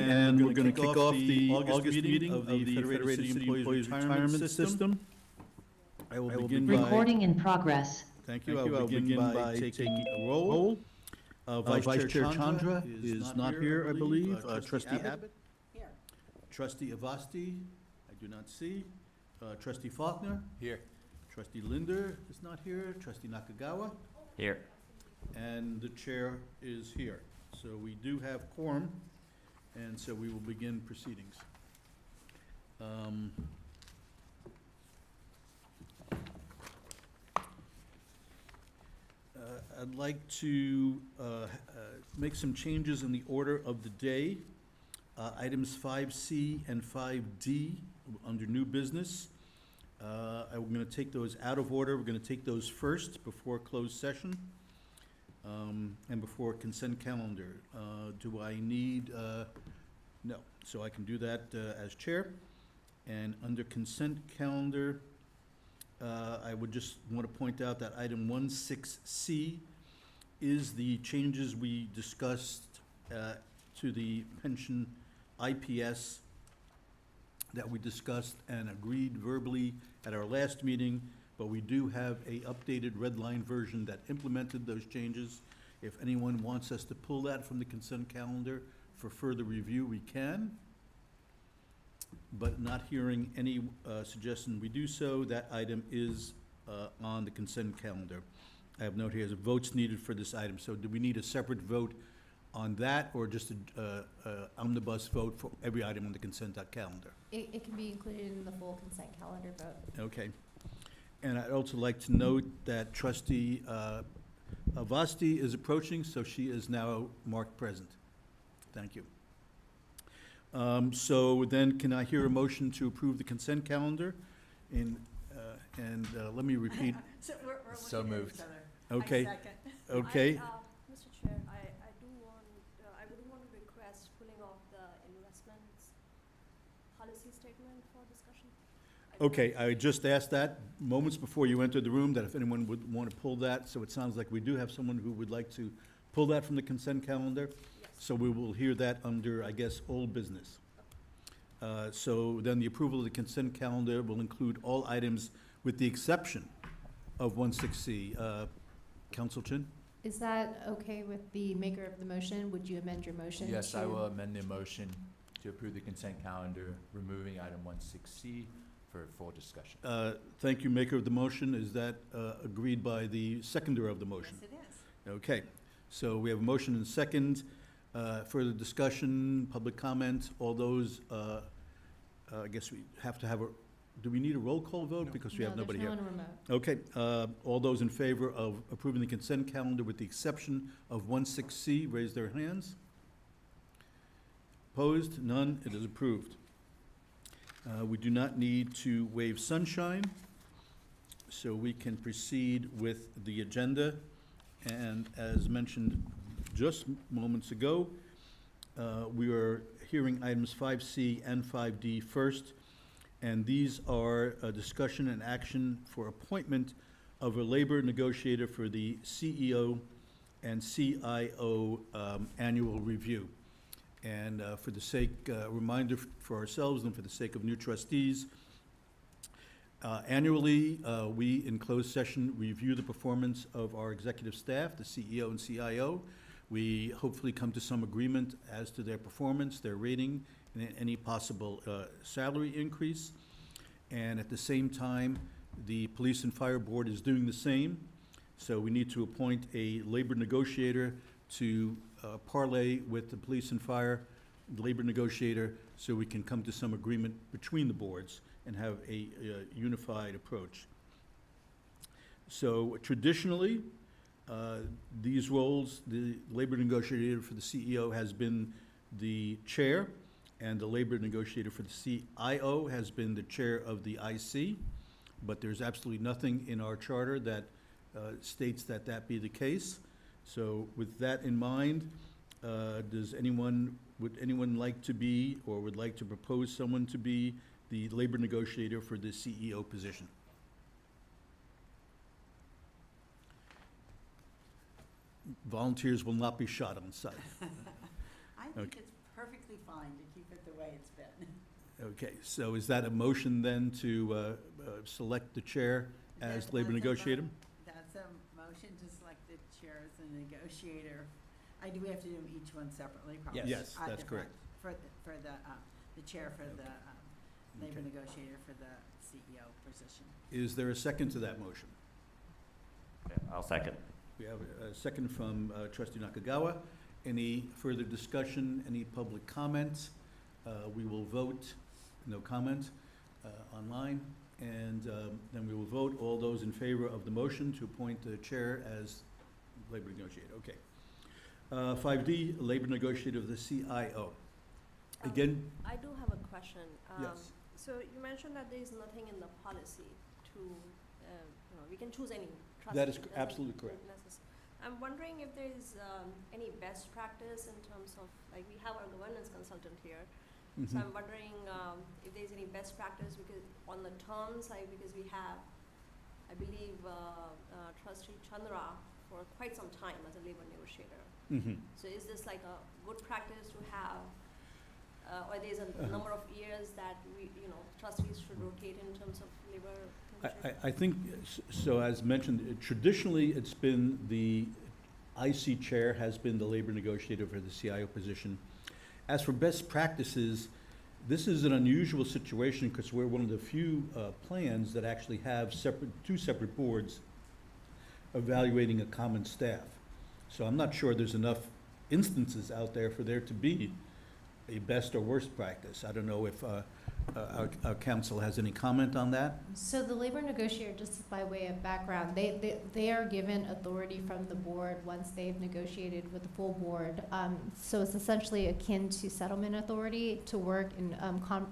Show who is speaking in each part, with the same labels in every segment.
Speaker 1: And we're going to kick off the August meeting of the Federated City Employees Retirement System. I will begin by...
Speaker 2: Recording in progress.
Speaker 1: Thank you. I will begin by taking a roll. Vice Chair Chandra is not here, I believe. Trustee Abbott?
Speaker 3: Here.
Speaker 1: Trustee Avasti? I do not see. Trustee Faulkner?
Speaker 4: Here.
Speaker 1: Trustee Linder is not here. Trustee Nakagawa?
Speaker 4: Here.
Speaker 1: And the chair is here. So we do have quorum, and so we will begin proceedings. I'd like to make some changes in the order of the day. Items 5C and 5D under new business. I'm going to take those out of order. We're going to take those first before closed session and before consent calendar. Do I need, no, so I can do that as chair. And under consent calendar, I would just want to point out that item 16C is the changes we discussed to the pension IPS that we discussed and agreed verbally at our last meeting, but we do have a updated red line version that implemented those changes. If anyone wants us to pull that from the consent calendar for further review, we can. But not hearing any suggestion we do so, that item is on the consent calendar. I have note here as votes needed for this item. So do we need a separate vote on that, or just a omnibus vote for every item on the consent calendar?
Speaker 3: It can be included in the full consent calendar vote.
Speaker 1: Okay. And I'd also like to note that Trustee Avasti is approaching, so she is now marked present. Thank you. So then, can I hear a motion to approve the consent calendar? Let me repeat.
Speaker 3: We're
Speaker 4: So
Speaker 3: looking at
Speaker 4: moved.
Speaker 3: each other.
Speaker 1: Okay.
Speaker 3: I second.
Speaker 1: Okay.
Speaker 5: Mr. Chair, I would want to request pulling off the investments policy statement for discussion.
Speaker 1: Okay, I just asked that moments before you entered the room, that if anyone would want to pull that, so it sounds like we do have someone who would like to pull that from the consent calendar.
Speaker 5: Yes.
Speaker 1: So we will hear that under, I guess, old business. So then the approval of the consent calendar will include all items with the exception of 16C. Council Chin?
Speaker 3: Is that okay with the maker of the motion? Would you amend your motion?
Speaker 4: Yes, I
Speaker 3: to-
Speaker 4: will amend the motion to approve the consent calendar, removing item 16C for full discussion.
Speaker 1: Thank you, maker of the motion. Is that agreed by the seconder of the motion?
Speaker 3: Yes, it is.
Speaker 1: Okay, so we have a motion and a second. Further discussion, public comment, all those, I guess we have to have a, do we need a roll call vote? Because we have nobody here.
Speaker 3: No, there's no one remote.
Speaker 1: Okay, all those in favor of approving the consent calendar with the exception of 16C, raise their hands. Opposed? None. It is approved. We do not need to waive sunshine, so we can proceed with the agenda. And as mentioned just moments ago, we are hearing items 5C and 5D first. And these are a discussion and action for appointment of a labor negotiator for the CEO and CIO annual review. And for the sake, reminder for ourselves and for the sake of new trustees, annually, we in closed session review the performance of our executive staff, the CEO and CIO. We hopefully come to some agreement as to their performance, their rating, and any possible salary increase. And at the same time, the Police and Fire Board is doing the same. So we need to appoint a labor negotiator to parlay with the Police and Fire labor negotiator, so we can come to some agreement between the boards and have a unified approach. So traditionally, these roles, the labor negotiator for the CEO has been the chair, and the labor negotiator for the CIO has been the chair of the IC, but there's absolutely nothing in our charter that states that that be the case. So with that in mind, would anyone like to be, or would like to propose someone to be the labor negotiator for the CEO position? Volunteers will not be shot on sight.
Speaker 6: I think
Speaker 1: Okay.
Speaker 6: it's perfectly
Speaker 2: perfectly fine to keep it the way it's been.
Speaker 1: Okay, so is that a motion then to select the chair as labor negotiator?
Speaker 2: That's a motion to select the chair as the negotiator. Do we have to do them each one separately, probably?
Speaker 1: Yes, that's
Speaker 2: Different.
Speaker 1: correct.
Speaker 2: For the chair for the labor
Speaker 1: Okay.
Speaker 2: negotiator for the CEO position.
Speaker 1: Is there a second to that motion?
Speaker 6: Okay, I'll second.
Speaker 1: We have a second from trustee Nakagawa. Any further discussion, any public comments? We will vote, no comment, online, and then we will vote. All those in favor of the motion to appoint the chair as labor negotiator, okay. 5D, labor negotiator of the CIO. Again,
Speaker 5: I do have a question.
Speaker 1: yes,
Speaker 5: So you mentioned that there is nothing in the policy to, we can choose any trustee.
Speaker 1: that is
Speaker 5: It doesn't
Speaker 1: absolutely correct.
Speaker 5: I'm wondering if there is any best practice in terms of, like, we have our governance consultant here. So
Speaker 1: Mhm.
Speaker 5: I'm wondering if there's any best practice because on the terms, because we have, I believe, trustee Chandra for quite some time as a labor negotiator.
Speaker 1: Mhm.
Speaker 5: So is this like a good practice to have, or there's a number of years that we, trustees should rotate in terms of labor negotiation?
Speaker 1: I think, so as mentioned, traditionally, it's been the IC chair has been the labor negotiator for the CIO position. As for best practices, this is an unusual situation because we're one of the few plans that actually have two separate boards evaluating a common staff. So I'm not sure there's enough instances out there for there to be a best or worst practice. I don't know if our council has any comment on that.
Speaker 3: So the labor negotiator, just by way of background, they are given authority from the board once they've negotiated with the full board. So it's essentially akin to settlement authority to work in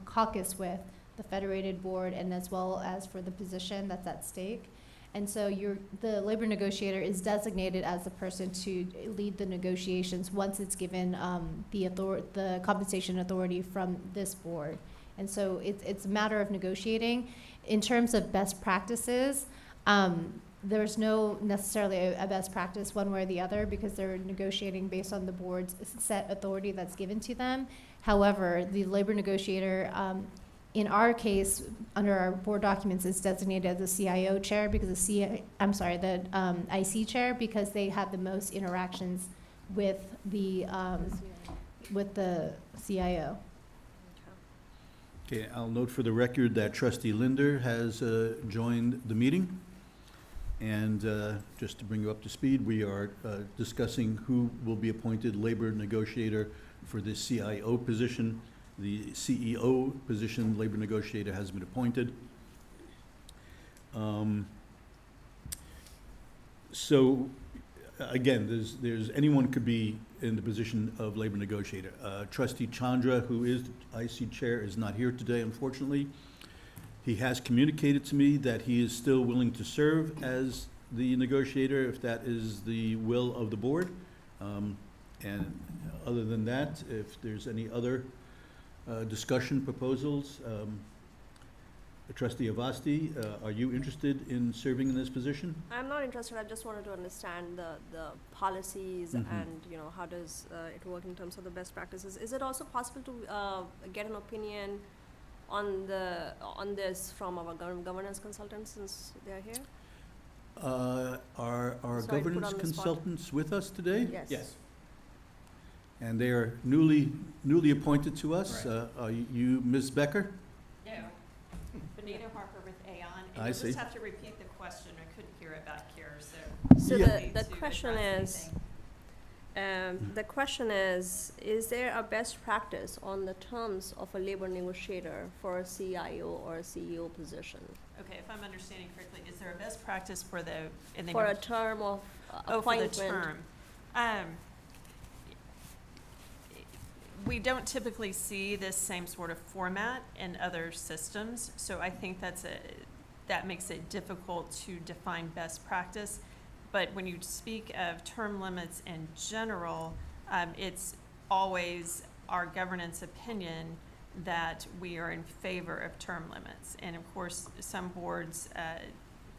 Speaker 3: caucus with the Federated board and as well as for the position that's at stake. And so the labor negotiator is designated as the person to lead the negotiations once it's given the compensation authority from this board. And so it's a matter of negotiating. In terms of best practices, there's no necessarily a best practice one way or the other because they're negotiating based on the board's set authority that's given to them. However, the labor negotiator, in our case, under our board documents, is designated as the CIO chair because the IC chair because they have the most interactions with the CIO.
Speaker 1: Okay, I'll note for the record that trustee Linder has joined the meeting. And just to bring you up to speed, we are discussing who will be appointed labor negotiator for the CIO position. The CEO position, labor negotiator, has been appointed. So, again, there's anyone could be in the position of labor negotiator. Trustee Chandra, who is IC chair, is not here today, unfortunately. He has communicated to me that he is still willing to serve as the negotiator if that is the will of the board. And other than that, if there's any other discussion proposals, Trustee Avasti, are you interested in serving in this position?
Speaker 5: I'm not interested. I just wanted to understand the policies
Speaker 1: Mhm.
Speaker 5: and, how does it work in terms of the best practices. Is it also possible to get an opinion on this from our governance consultants since they're here?
Speaker 1: Are
Speaker 5: Sorry, put
Speaker 1: governance
Speaker 5: on the spot.
Speaker 1: consultants with us today?
Speaker 5: Yes.
Speaker 1: And they are newly appointed to us.
Speaker 7: Right.
Speaker 1: Are you Ms. Becker?
Speaker 7: No. Benita Harper with Aon.
Speaker 1: I
Speaker 7: And you'll
Speaker 1: see.
Speaker 7: just have to repeat the question. I couldn't hear it back here, so.
Speaker 5: So
Speaker 1: Yeah.
Speaker 5: the question is, the question is there a best practice on the terms of a labor negotiator for a CIO or a CEO position?
Speaker 7: Okay, if I'm understanding correctly, is there a best practice for the, in the?
Speaker 5: For a term of
Speaker 7: Oh, for the
Speaker 5: appointment?
Speaker 7: term. We don't typically see this same sort of format in other systems, so I think that makes it difficult to define best practice. But when you speak of term limits in general, it's always our governance opinion that we are in favor of term limits. And of course, some boards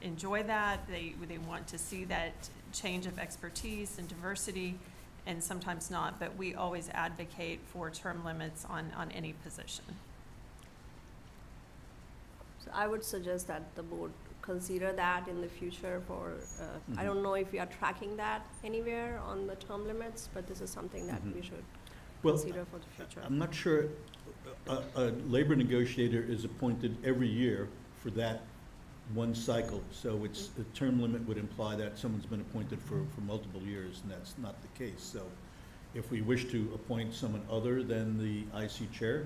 Speaker 7: enjoy that. They want to see that change of expertise and diversity. and sometimes not, but we always advocate for term limits on any position.
Speaker 5: So I would suggest that the board consider that in the future for, I don't know if we are tracking that anywhere on the term limits, but this is something that we should
Speaker 1: Well,
Speaker 5: consider for the future.
Speaker 1: I'm not sure, a labor negotiator is appointed every year for that one cycle. So it's, the term limit would imply that someone's been appointed for multiple years, and that's not the case. So if we wish to appoint someone other than the IC chair,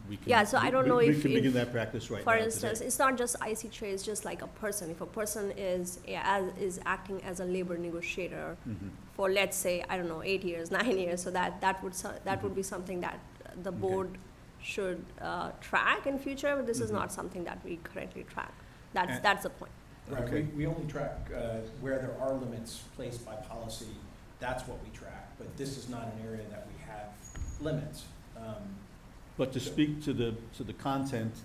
Speaker 1: we can.
Speaker 5: Yeah, so I don't know
Speaker 1: we
Speaker 5: if-
Speaker 1: can begin
Speaker 5: if,
Speaker 1: that practice right now
Speaker 5: For
Speaker 1: today.
Speaker 5: instance, it's not just IC chair, it's just like a person. If a person is acting as a labor negotiator
Speaker 1: Mhm.
Speaker 5: for, let's say, I don't know, 8 years, 9 years, so that would be something that the
Speaker 1: Okay.
Speaker 5: board should track in future, but this is
Speaker 1: Mhm.
Speaker 5: not something that we currently track.
Speaker 1: And-
Speaker 5: That's the point.
Speaker 8: Right,
Speaker 1: Okay.
Speaker 8: we only track where there are limits placed by policy, that's what we track, but this is not an area that we have limits.
Speaker 1: But to speak to the content,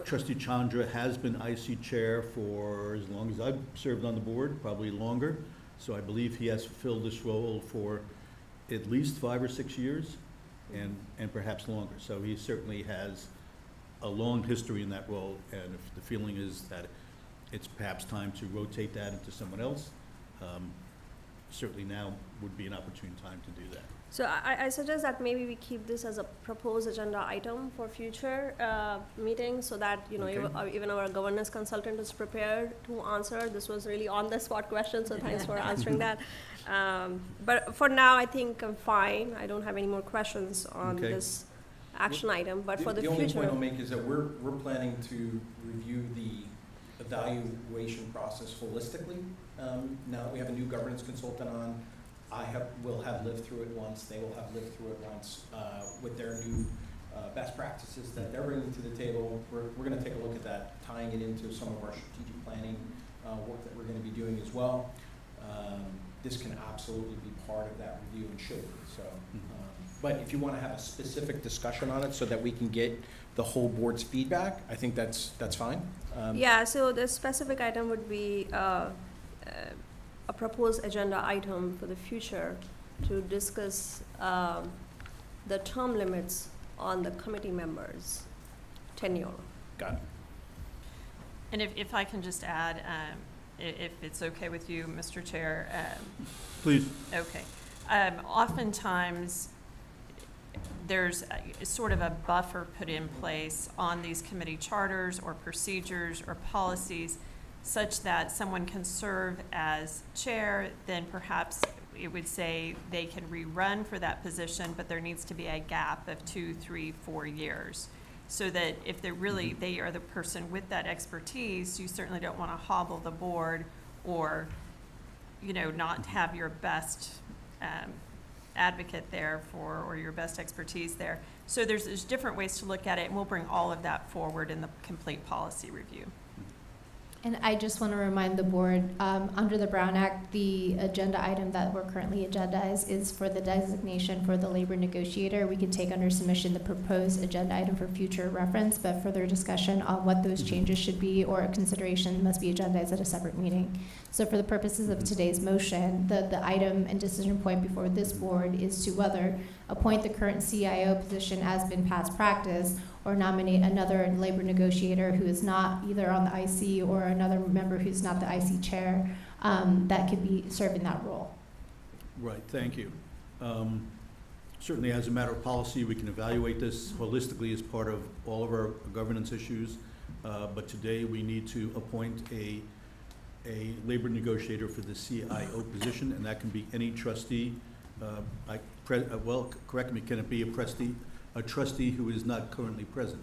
Speaker 1: trustee Chandra has been IC chair for as long as I've served on the board, probably longer. So I believe he has fulfilled this role for at least 5 or 6 years, and perhaps longer. So he certainly has a long history in that role, and if the feeling is that it's perhaps time to rotate that into someone else, certainly now would be an opportune time to do that.
Speaker 5: So I suggest that maybe we keep this as a proposed agenda item for future meetings, so that, you know,
Speaker 1: Okay.
Speaker 5: even our governance consultant is prepared to answer. This was really on-the-spot question, so thanks for answering that. But for now, I think I'm fine. I don't have any more questions on
Speaker 1: Okay.
Speaker 5: this action item, but for the
Speaker 8: The only point
Speaker 5: future.
Speaker 8: I'll make is that we're planning to review the evaluation process holistically. Now that we have a new governance consultant on, will have lived through it once, they will have lived through it once, with their new best practices that they're bringing to the table. We're gonna take a look at that, tying it into some of our strategic planning work that we're gonna be doing as well. This can absolutely be part of that review and should be, so. But if you wanna have a specific discussion on it so that we can get the whole board's feedback, I think that's fine.
Speaker 5: Yeah, so the specific item would be a proposed agenda item for the future to discuss the term limits on the committee members' tenure.
Speaker 8: Got it.
Speaker 7: And if I can just add, if it's okay with you, Mr. Chair,
Speaker 1: Please.
Speaker 7: okay. Oftentimes, there's sort of a buffer put in place on these committee charters or procedures or policies such that someone can serve as chair, then perhaps it would say they can rerun for that position, but there needs to be a gap of 2, 3, 4 years. So that if they're really, they are the person with that expertise, you certainly don't want to hobble the board or, you know, not have your best advocate there for, or your best expertise there. So there's different ways to look at it, and we'll bring all of that forward in the complete policy review.
Speaker 3: And I just want to remind the board, under the Brown Act, the agenda item that we're currently agendized is for the designation for the labor negotiator. We can take under submission the proposed agenda item for future reference, but further discussion on what those changes should be or a consideration must be agendized at a separate meeting. So for the purposes of today's motion, the item and decision point before this board is to whether appoint the current CIO position as been past practice, or nominate another labor negotiator who is not either on the IC or another member who's not the IC chair, that could be serving that role.
Speaker 1: Right, thank you. Certainly, as a matter of policy, we can evaluate this holistically as part of all of our governance issues. But today, we need to appoint a labor negotiator for the CIO position, and that can be any trustee. Well, correct me, can it be a trustee who is not currently present?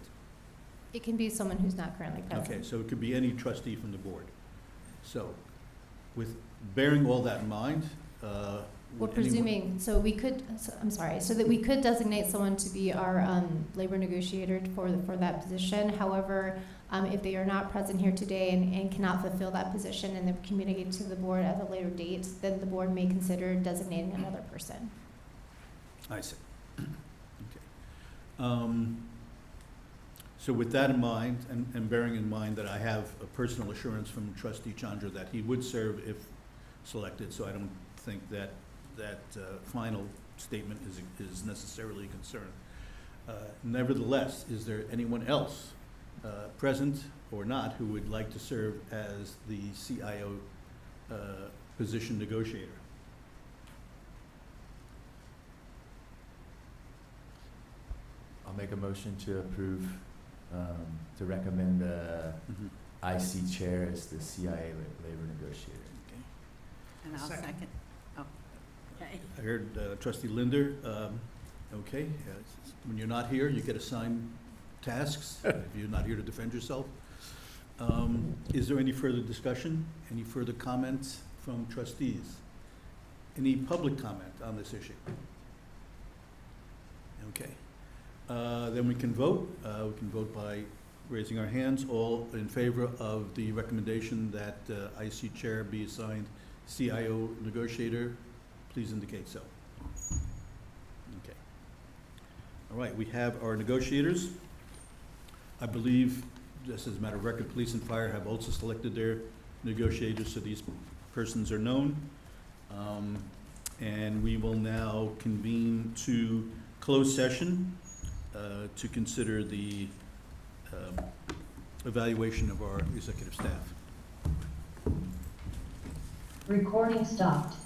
Speaker 3: It can be someone who's not currently present.
Speaker 1: Okay, so it could be any trustee from the board. So, with bearing all that in mind,
Speaker 3: We're
Speaker 1: would anyone-
Speaker 3: presuming, so we could, I'm sorry, so that we could designate someone to be our labor negotiator for that position. However, if they are not present here today and cannot fulfill that position and then communicate to the board at a later date, then the board may consider designating another person.
Speaker 1: I see. Okay. So with that in mind, and bearing in mind that I have a personal assurance from trustee Chandra that he would serve if selected, so I don't think that that final statement is necessarily a concern. Nevertheless, is there anyone else, present or not, who would like to serve as the CIO position negotiator?
Speaker 4: I'll make a motion to approve, to recommend the
Speaker 1: Mhm.
Speaker 4: IC chair as the CIA labor negotiator.
Speaker 1: Okay.
Speaker 2: And I'll
Speaker 8: Second.
Speaker 2: second. Oh, okay.
Speaker 1: I heard trustee Linder. Okay, when you're not here, you get assigned tasks, if you're not here to defend yourself. Is there any further discussion? Any further comments from trustees? Any public comment on this issue? Okay. Then we can vote. We can vote by raising our hands. All in favor of the recommendation that IC chair be assigned CIO negotiator, please indicate so. Okay. All right, we have our negotiators. I believe, just as a matter of record, police and fire have also selected their negotiators, so these persons are known. And we will now convene to closed session to consider the evaluation of our executive staff.
Speaker 9: Recording stopped.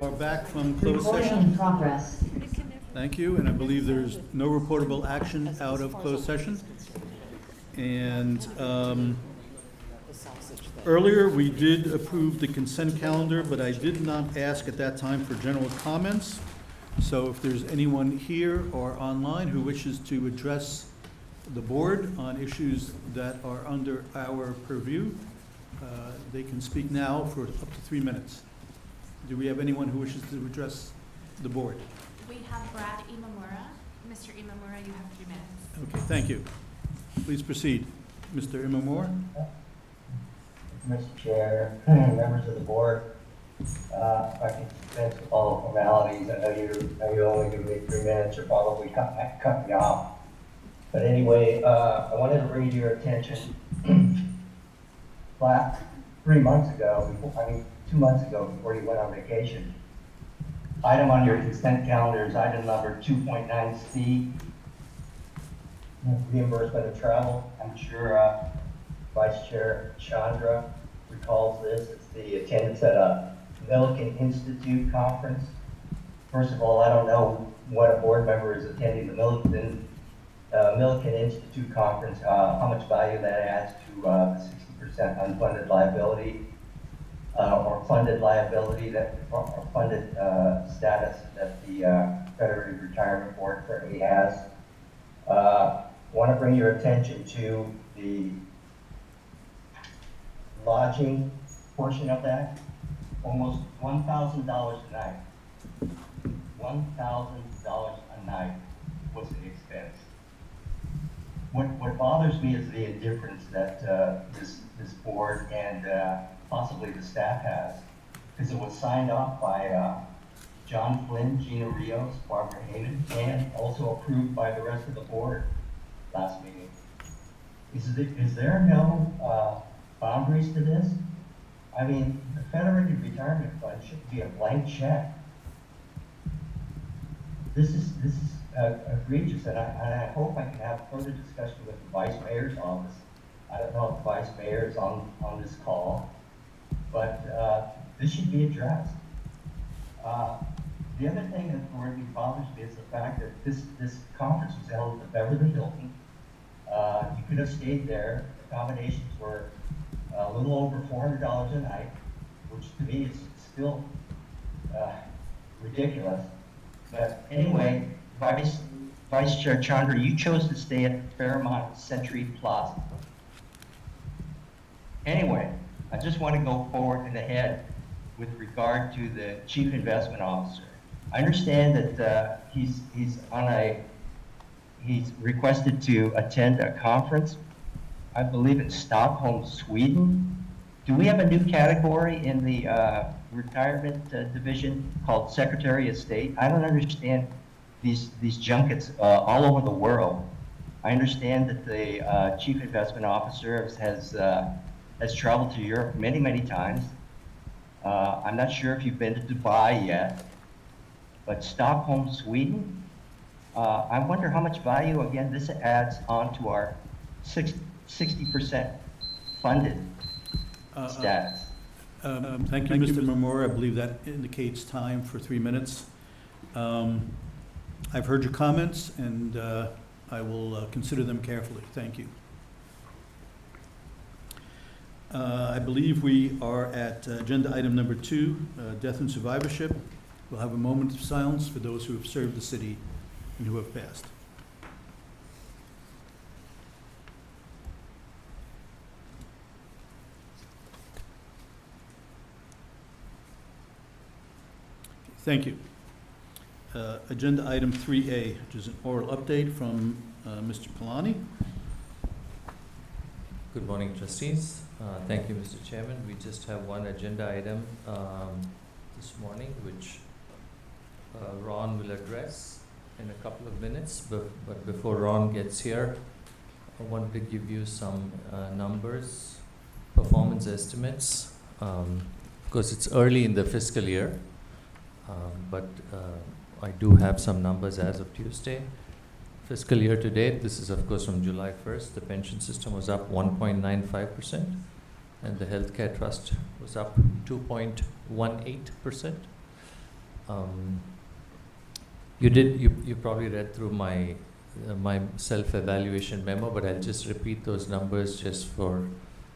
Speaker 1: We're back from closed
Speaker 9: Recording
Speaker 1: session.
Speaker 9: in progress.
Speaker 1: Thank you, and I believe there's no reportable action out of closed session. And earlier, we did approve the consent calendar, but I did not ask at that time for general comments. So if there's anyone here or online who wishes to address the board on issues that are under our purview, they can speak now for up to 3 minutes. Do we have anyone who wishes to address the board?
Speaker 10: We have Brad Imamura. Mr. Imamura, you have 3 minutes.
Speaker 1: Okay, thank you. Please proceed. Mr. Imamura?
Speaker 11: Mr. Chair, members of the board, if I can dispense with all the formalities, I know you only give me 3 minutes, you're probably cut me off. But anyway, I wanted to bring to your attention, 3 months ago, 2 months ago, before you went on vacation, item on your consent calendar is item number 2.9C, reimbursement of travel. I'm sure Vice Chair Chandra recalls this. It's the attendance at a Millikan Institute conference. First of all, I don't know what a board member is attending the Millikan Institute conference, how much value that adds to the 60% unfunded liability or funded liability or funded status that the Federated Retirement Board currently has. Want to bring your attention to the lodging portion of that. Almost $1,000 a night. $1,000 a night was the expense. What bothers me is the indifference that this board and possibly the staff has, because it was signed off by John Flynn, Gina Rios, Barbara Heyman, and also approved by the rest of the board last meeting. Is there no boundaries to this? I mean, the Federated Retirement Fund should be a blank check. This is egregious, and I hope I can have further discussion with the Vice Mayor's office. I don't know if the Vice Mayor is on this call, but this should be addressed. The other thing that really bothers me is the fact that this conference was held at the Beverly Hilton. You could have stayed there. Accommodations were a little over $400 a night, which to me is still ridiculous. But anyway, Vice Chair Chandra, you chose to stay at Fairmont Century Plaza. Anyway, I just want to go forward and ahead with regard to the Chief Investment Officer. I understand that he's requested to attend a conference, I believe in Stockholm, Sweden. Do we have a new category in the retirement division called Secretary of State? I don't understand these junkets all over the world. I understand that the Chief Investment Officer has traveled to Europe many, many times. I'm not sure if you've been to Dubai yet, but Stockholm, Sweden, I wonder how much value, again, this adds onto our 60% funded status.
Speaker 1: Thank you, Mr. Mamora. I believe that indicates time for 3 minutes. I've heard your comments, and I will consider them carefully. Thank you. I believe we are at agenda item number 2, death and survivorship. We'll have a moment of silence for those who have served the city and who have passed. Thank you. Agenda item 3A, which is an oral update from Mr. Polani.
Speaker 12: Good morning, trustees. Thank you, Mr. Chairman. We just have one agenda item this morning, which Ron will address in a couple of minutes. But before Ron gets here, I wanted to give you some numbers, performance estimates. Of course, it's early in the fiscal year, but I do have some numbers as of Tuesday. Fiscal year to date, this is of course from July 1st, the pension system was up 1.95%, and the healthcare trust was up 2.18%. You probably read through my self-evaluation memo, but I'll just repeat those numbers just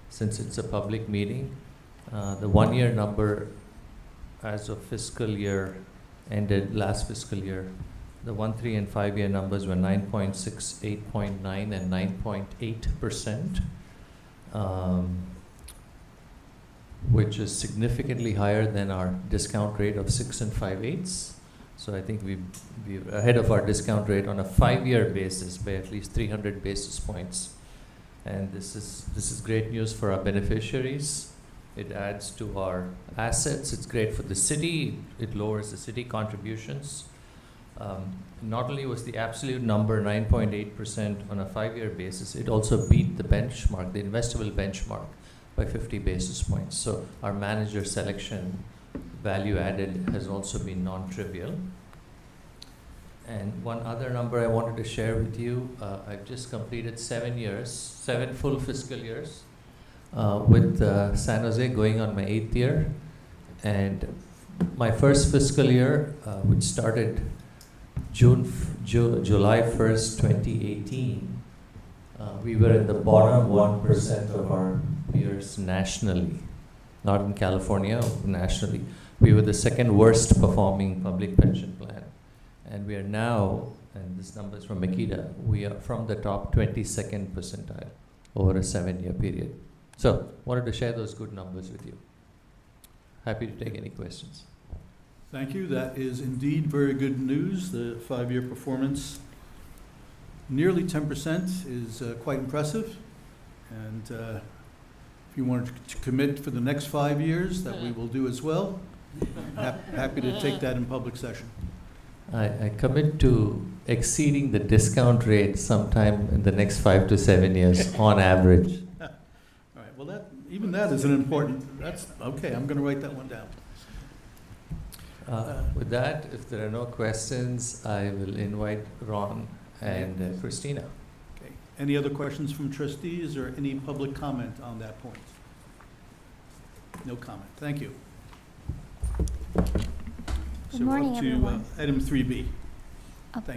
Speaker 12: since it's a public meeting. The 1-year number as of fiscal year ended last fiscal year, the 1, 3, and 5-year numbers were 9.6, 8.9, and 9.8%, which is significantly higher than our discount rate of 6 and 5/8. So I think we're ahead of our discount rate on a 5-year basis by at least 300 basis points. And this is great news for our beneficiaries. It adds to our assets. It's great for the city. It lowers the city contributions. Not only was the absolute number 9.8% on a 5-year basis, it also beat the benchmark, the investable benchmark, by 50 basis points. So our manager selection value added has also been non-trivial. And one other number I wanted to share with you, I've just completed 7 full fiscal years with San Jose, going on my 8th year. And my first fiscal year, which started July 1st, 2018, we were in the bottom 1% of our peers nationally, not in California, nationally. We were the second worst performing public pension plan. And we are now, and this number is from Makita, we are from the top 22nd percentile over a 7-year period. So, wanted to share those good numbers with you. Happy to take any questions.
Speaker 1: Thank you. That is indeed very good news. The 5-year performance, nearly 10%, is quite impressive. And if you wanted to commit for the next 5 years, that we will do as well, happy to take that in public session.
Speaker 12: I commit to exceeding the discount rate sometime in the next 5 to 7 years on average.
Speaker 1: All right, well, even that is an important, that's, okay, I'm going to write that one down.
Speaker 12: With that, if there are no questions, I will invite Ron and Christina.
Speaker 1: Okay. Any other questions from trustees or any public comment on that point? No comment. Thank you.
Speaker 13: Good morning, everyone.
Speaker 1: Item 3B.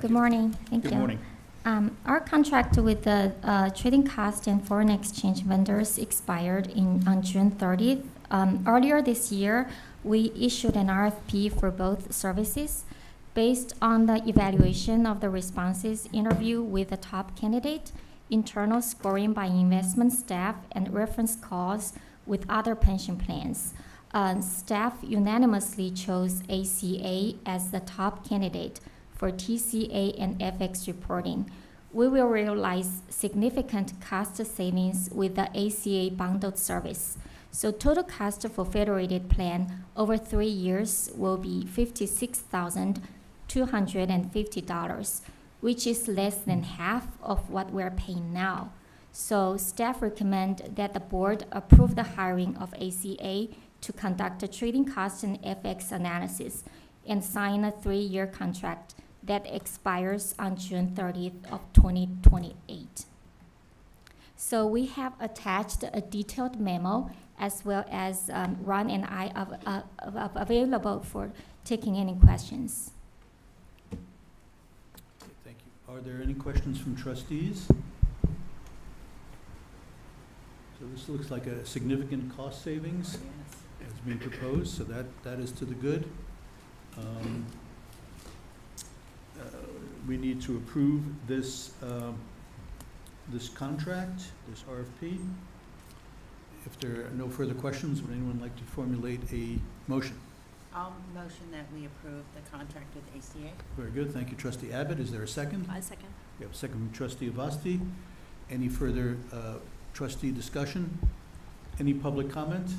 Speaker 13: Good morning. Thank you.
Speaker 1: Good morning.
Speaker 13: Our contract with the trading cost and foreign exchange vendors expired on June 30th. Earlier this year, we issued an RFP for both services. Based on the evaluation of the responses, interview with the top candidate, internal scoring by investment staff, and reference calls with other pension plans, staff unanimously chose ACA as the top candidate for TCA and FX reporting. We will realize significant cost savings with the ACA bundled service. So total cost for Federated plan over 3 years will be $56,250, which is less than half of what we're paying now. So staff recommend that the board approve the hiring of ACA to conduct a trading cost and FX analysis and sign a 3-year contract that expires on June 30th of 2028. So we have attached a detailed memo as well as Ron and I are available for taking any questions.
Speaker 1: Okay, thank you. Are there any questions from trustees? So this looks like a significant cost savings has been proposed, so that is to the good. We need to approve this this contract, this RFP. If there are no further questions, would anyone like to formulate a motion?
Speaker 2: I'll motion that we approve the contract with ACA.
Speaker 1: Very good. Thank you, Trustee Abbott. Is there a second?
Speaker 7: I second.
Speaker 1: We have a second from Trustee Avasti. Any further trustee discussion? Any public comment?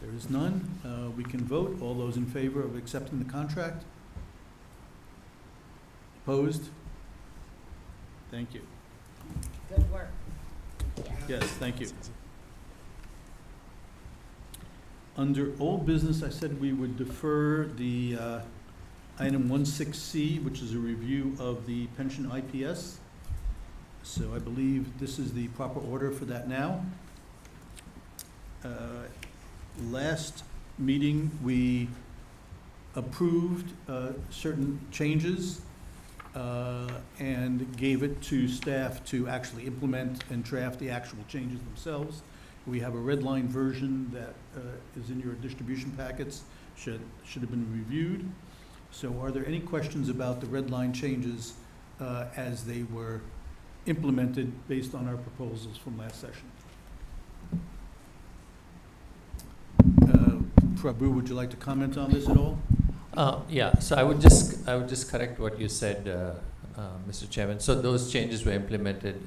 Speaker 1: There is none. We can vote. All those in favor of accepting the contract? Opposed? Thank you.
Speaker 2: Good work.
Speaker 1: Yes, thank you. Under old business, I said we would defer the item 16C, which is a review of the pension IPS. So I believe this is the proper order for that now. Last meeting, we approved certain changes and gave it to staff to actually implement and draft the actual changes themselves. We have a red line version that is in your distribution packets, should have been reviewed. So are there any questions about the red line changes as they were implemented based on our proposals from last session? Prabhu, would you like to comment on this at all?
Speaker 12: Yeah, so I would just correct what you said, Mr. Chairman. So those changes were implemented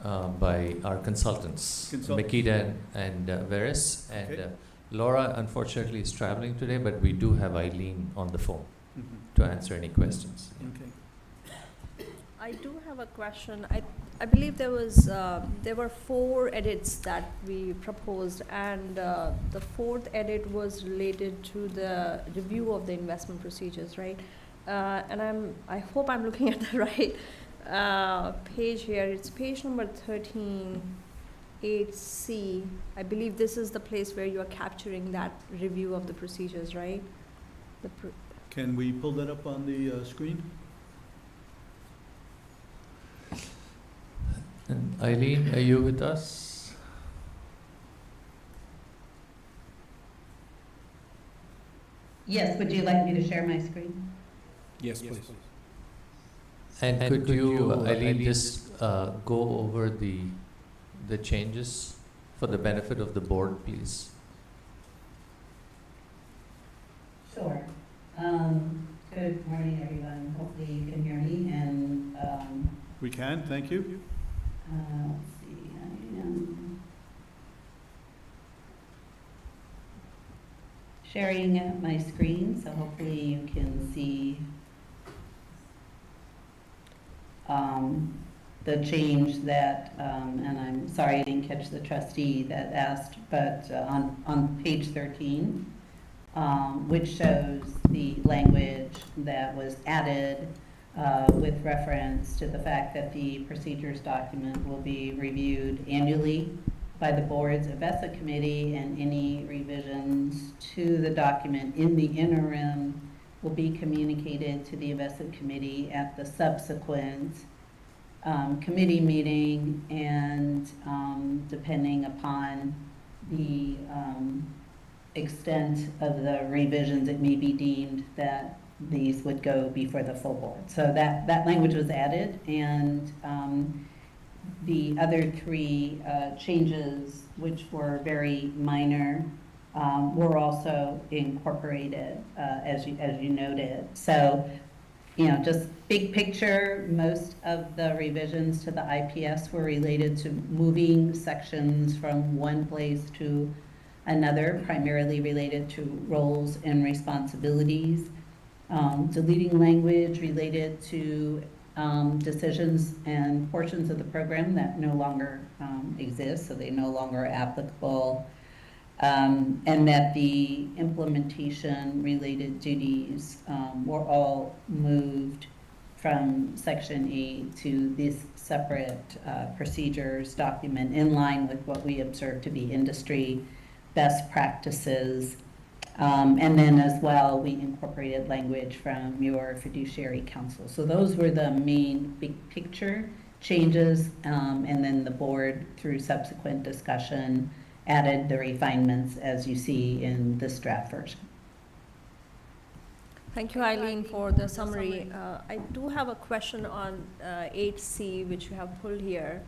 Speaker 12: by our consultants, Makita and Veris. And
Speaker 1: Okay.
Speaker 12: Laura, unfortunately, is traveling today, but we do have Eileen on the phone
Speaker 1: Mhm.
Speaker 12: to answer any questions.
Speaker 1: Okay.
Speaker 5: I do have a question. I believe there were 4 edits that we proposed, and the 4th edit was related to the review of the investment procedures, right? And I hope I'm looking at the right page here. It's page number 13, 8C. I believe this is the place where you are capturing that review of the procedures, right?
Speaker 1: Can we pull that up on the screen?
Speaker 12: And Eileen, are you with us?
Speaker 14: Yes, would you like me to share my screen?
Speaker 8: Yes, please.
Speaker 12: And could you, Eileen, just go over the changes for the benefit of the board, please?
Speaker 14: Sure. Good morning, everyone. Hopefully you can hear me, and
Speaker 1: We can, thank you.
Speaker 14: let's see, I am sharing my screen, so hopefully you can see the change that, and I'm sorry I didn't catch the trustee that asked, but on page 13, which shows the language that was added with reference to the fact that the procedures document will be reviewed annually by the board's AVESA committee, and any revisions to the document in the interim will be communicated to the AVESA committee at the subsequent committee meeting, and depending upon the extent of the revisions, it may be deemed that these would go before the full board. So that language was added, and the other 3 changes, which were very minor, were also incorporated, as you noted. So, just big picture, most of the revisions to the IPS were related to moving sections from one place to another, primarily related to roles and responsibilities, deleting language related to decisions and portions of the program that no longer exist, so they no longer are applicable, and that the implementation related duties were all moved from Section 8 to this separate procedures document, in line with what we observe to be industry best practices. And then as well, we incorporated language from your fiduciary council. So those were the main big picture changes, and then the board, through subsequent discussion, added the refinements as you see in this draft version.
Speaker 5: Thank you, Eileen, for the summary. I do have a question on 8C, which you have pulled here.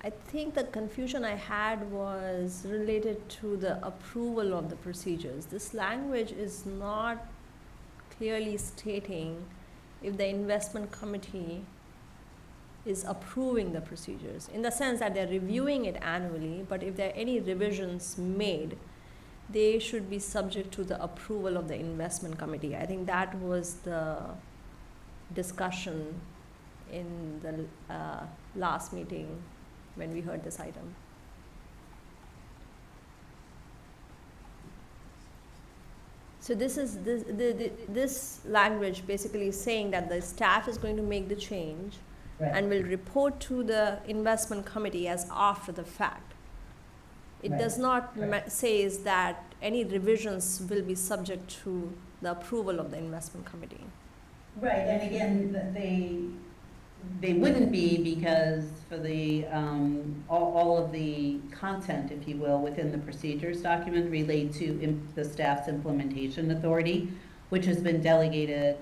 Speaker 5: I think the confusion I had was related to the approval of the procedures. This language is not clearly stating if the investment committee is approving the procedures, in the sense that they're reviewing it annually, but if there are any revisions made, they should be subject to the approval of the investment committee. I think that was the discussion in the last meeting when we heard this item. So this language basically is saying that the staff is going to make the change,
Speaker 14: Right.
Speaker 5: and will report to the investment committee as after the fact. It
Speaker 14: Right.
Speaker 5: does not
Speaker 14: Right.
Speaker 5: say is that any revisions will be subject to the approval of the investment committee.
Speaker 14: Right, and again, they wouldn't be, because for the, all of the content, if you will, within the procedures document relate to the staff's implementation authority, which has been delegated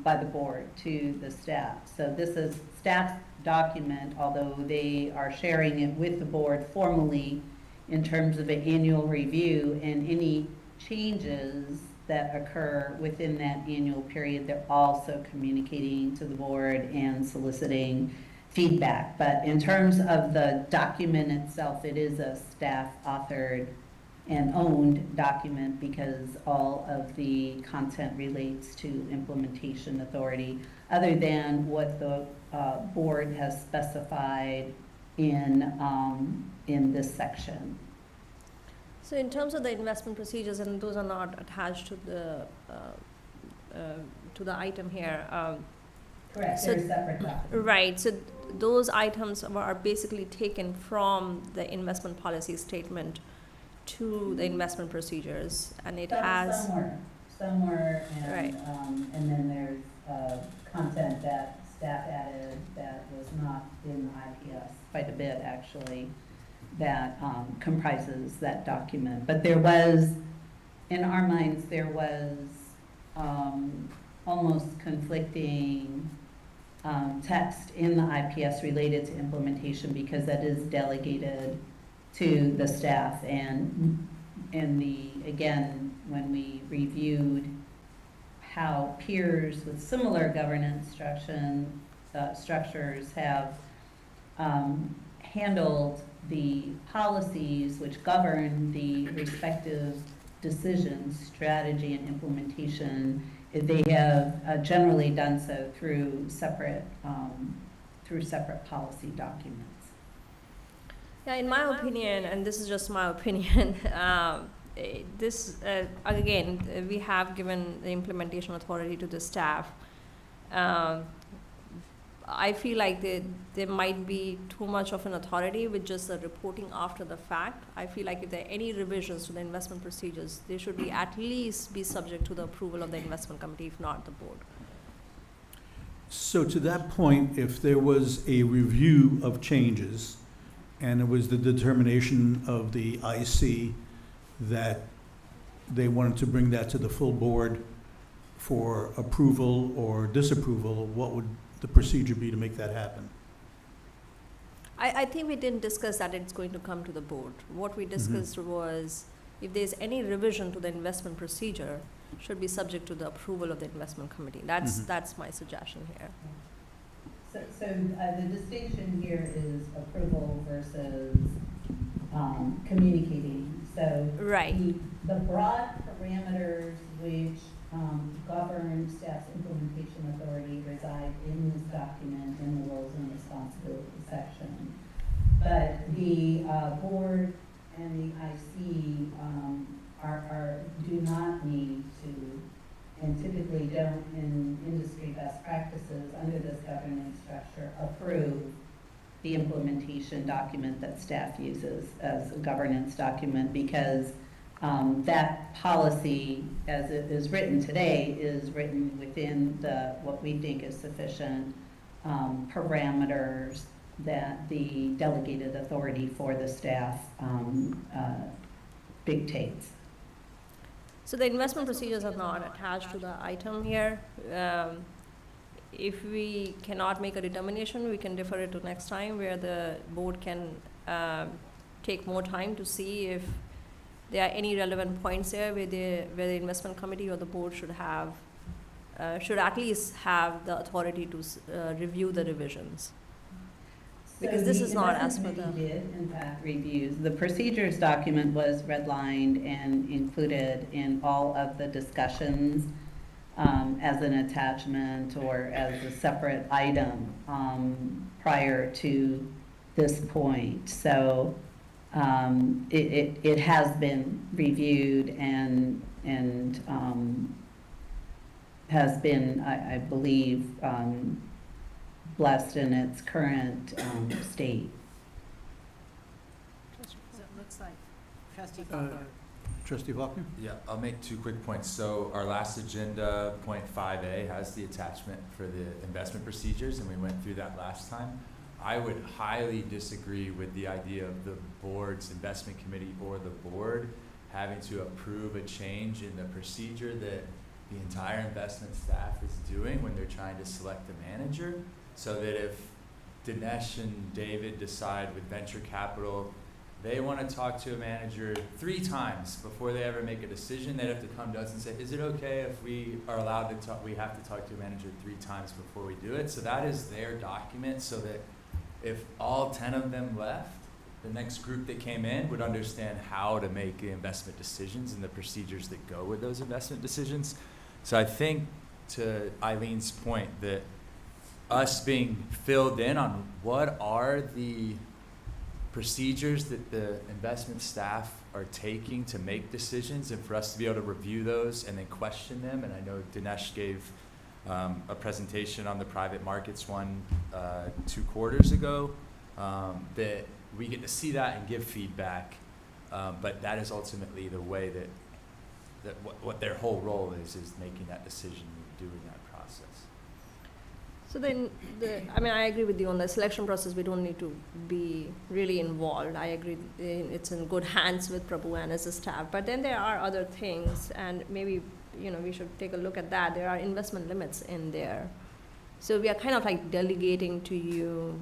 Speaker 14: by the board to the staff. So this is staff's document, although they are sharing it with the board formally in terms of an annual review, and any changes that occur within that annual period, they're also communicating to the board and soliciting feedback. But in terms of the document itself, it is a staff-authored and owned document because all of the content relates to implementation authority, other than what the board has specified in this section.
Speaker 5: So in terms of the investment procedures, and those are not attached to the item here.
Speaker 14: Correct,
Speaker 5: So-
Speaker 14: they're separate documents.
Speaker 5: Right, so those items are basically taken from the investment policy statement to the investment procedures, and it has.
Speaker 14: Some were,
Speaker 5: Right.
Speaker 14: and then there's content that staff added that was not in the IPS, quite a bit actually, that comprises that document. But there was, in our minds, there was almost conflicting text in the IPS related to implementation because that is delegated to the staff. And again, when we reviewed how peers with similar governance structures have handled the policies which govern the respective decisions, strategy, and implementation, they have generally done so through separate policy documents.
Speaker 5: Yeah, in my opinion, and this is just my opinion, again, we have given the implementation authority to the staff. I feel like there might be too much of an authority with just the reporting after the fact. I feel like if there are any revisions to the investment procedures, they should be at least be subject to the approval of the investment committee, if not the board.
Speaker 1: So to that point, if there was a review of changes and it was the determination of the IC that they wanted to bring that to the full board for approval or disapproval, what would the procedure be to make that happen?
Speaker 5: I think we didn't discuss that it's going to come to the board. What we discussed was if there's any revision to the investment procedure, should be subject to the approval of the investment committee. That's my suggestion here.
Speaker 14: So the distinction here is approval versus communicating. So
Speaker 5: Right.
Speaker 14: the broad parameters which govern staff's implementation authority reside in this document in the roles and responsibilities section. But the board and the IC do not need to, and typically don't in industry best practices under this governance structure, approve the implementation document that staff uses as a governance document, because that policy, as it is written today, is written within what we think is sufficient parameters that the delegated authority for the staff dictates.
Speaker 5: So the investment procedures are not attached to the item here. If we cannot make a determination, we can defer it to next time, where the board can take more time to see if there are any relevant points there where the investment committee or the board should at least have the authority to review the revisions. Because this is not as per the.
Speaker 14: The investment committee did, in fact, reviews. The procedures document was redlined and included in all of the discussions as an attachment or as a separate item prior to this point. So it has been reviewed and has been, I believe, blessed in its current state.
Speaker 2: So it looks like trustee Faulkner.
Speaker 1: Trustee Faulkner?
Speaker 4: Yeah, I'll make 2 quick points. So our last agenda, point 5A, has the attachment for the investment procedures, and we went through that last time. I would highly disagree with the idea of the board's investment committee or the board having to approve a change in the procedure that the entire investment staff is doing when they're trying to select a manager. So that if Dinesh and David decide with venture capital they want to talk to a manager 3 times before they ever make a decision. They'd have to come to us and say, is it okay if we are allowed to talk, we have to talk to a manager 3 times before we do it? So that is their document, so that if all 10 of them left, the next group that came in would understand how to make the investment decisions and the procedures that go with those investment decisions. So I think, to Eileen's point, that us being filled in on what are the procedures that the investment staff are taking to make decisions, and for us to be able to review those and then question them. And I know Dinesh gave a presentation on the private markets one 2 quarters ago, that we get to see that and give feedback, but that is ultimately the way that what their whole role is making that decision and doing that process.
Speaker 5: So then, I agree with you on the selection process. We don't need to be really involved. I agree, it's in good hands with Prabhu and his staff. But then there are other things, and maybe we should take a look at that. There are investment limits in there, so we are kind of like delegating to you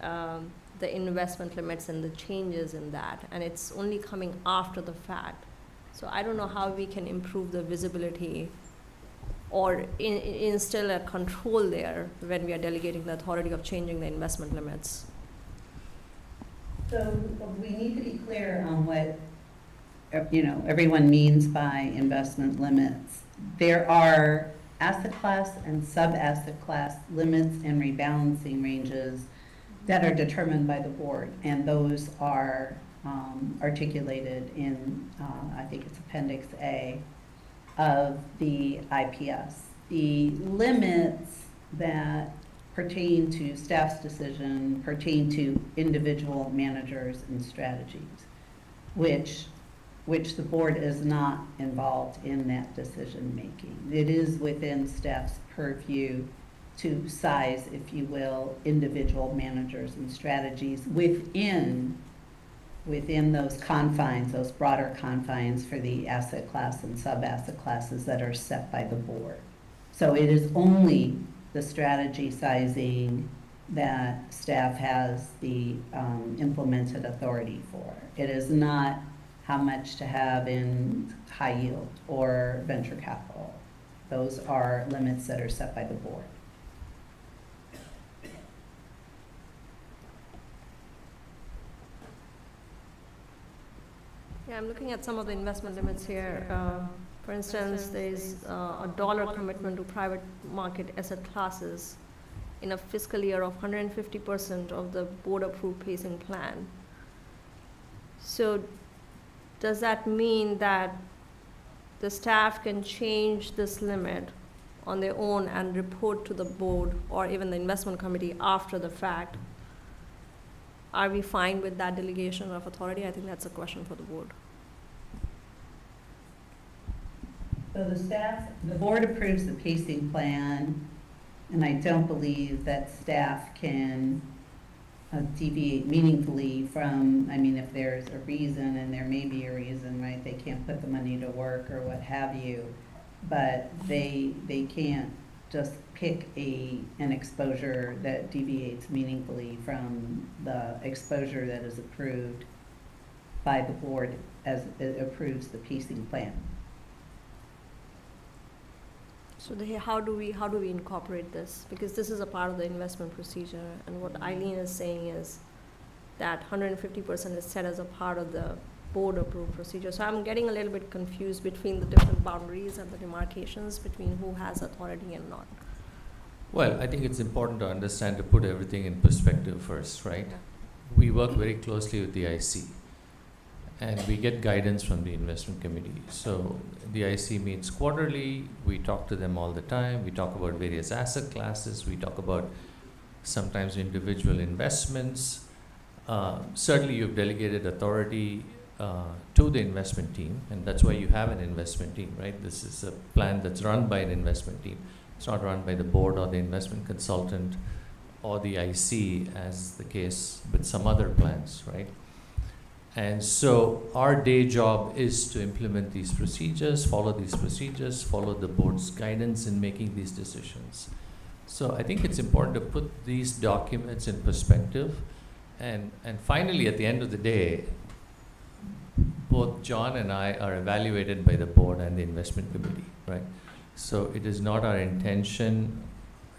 Speaker 5: the investment limits and the changes in that, and it's only coming after the fact. So I don't know how we can improve the visibility or instill a control there when we are delegating the authority of changing the investment limits.
Speaker 14: So we need to be clear on what everyone means by investment limits. There are asset class and sub-asset class limits and rebalancing ranges that are determined by the board, and those are articulated in, I think it's Appendix A of the IPS. The limits that pertain to staff's decision pertain to individual managers and strategies, which the board is not involved in that decision making. It is within staff's purview to size, if you will, individual managers and strategies within those confines, those broader confines for the asset class and sub-asset classes that are set by the board. So it is only the strategy sizing that staff has the implemented authority for. It is not how much to have in high yield or venture capital. Those are limits that are set by the board.
Speaker 5: Yeah, I'm looking at some of the investment limits here. For instance, there's a dollar commitment to private market asset classes in a fiscal year of 150% of the board-approved pacing plan. So does that mean that the staff can change this limit on their own and report to the board or even the investment committee after the fact? Are we fine with that delegation of authority? I think that's a question for the board.
Speaker 14: So the board approves the pacing plan, and I don't believe that staff can deviate meaningfully from, if there's a reason, and there may be a reason, right? They can't put the money to work or what have you, but they can't just pick an exposure that deviates meaningfully from the exposure that is approved by the board as it approves the pacing plan.
Speaker 5: So how do we incorporate this? Because this is a part of the investment procedure, and what Eileen is saying is that 150% is set as a part of the board-approved procedure. So I'm getting a little bit confused between the different boundaries and the demarcations between who has authority and not.
Speaker 12: Well, I think it's important to understand, to put everything in perspective first, right?
Speaker 5: Yeah.
Speaker 12: We work very closely with the IC, and we get guidance from the investment committee. So the IC meets quarterly, we talk to them all the time, we talk about various asset classes, we talk about sometimes individual investments. Certainly you've delegated authority to the investment team, and that's why you have an investment team, right? This is a plan that's run by an investment team. It's not run by the board or the investment consultant or the IC, as the case with some other plans, right? And so our day job is to implement these procedures, follow the board's guidance in making these decisions. So I think it's important to put these documents in perspective And finally, at the end of the day, both John and I are evaluated by the board and the investment committee, right? So it is not our intention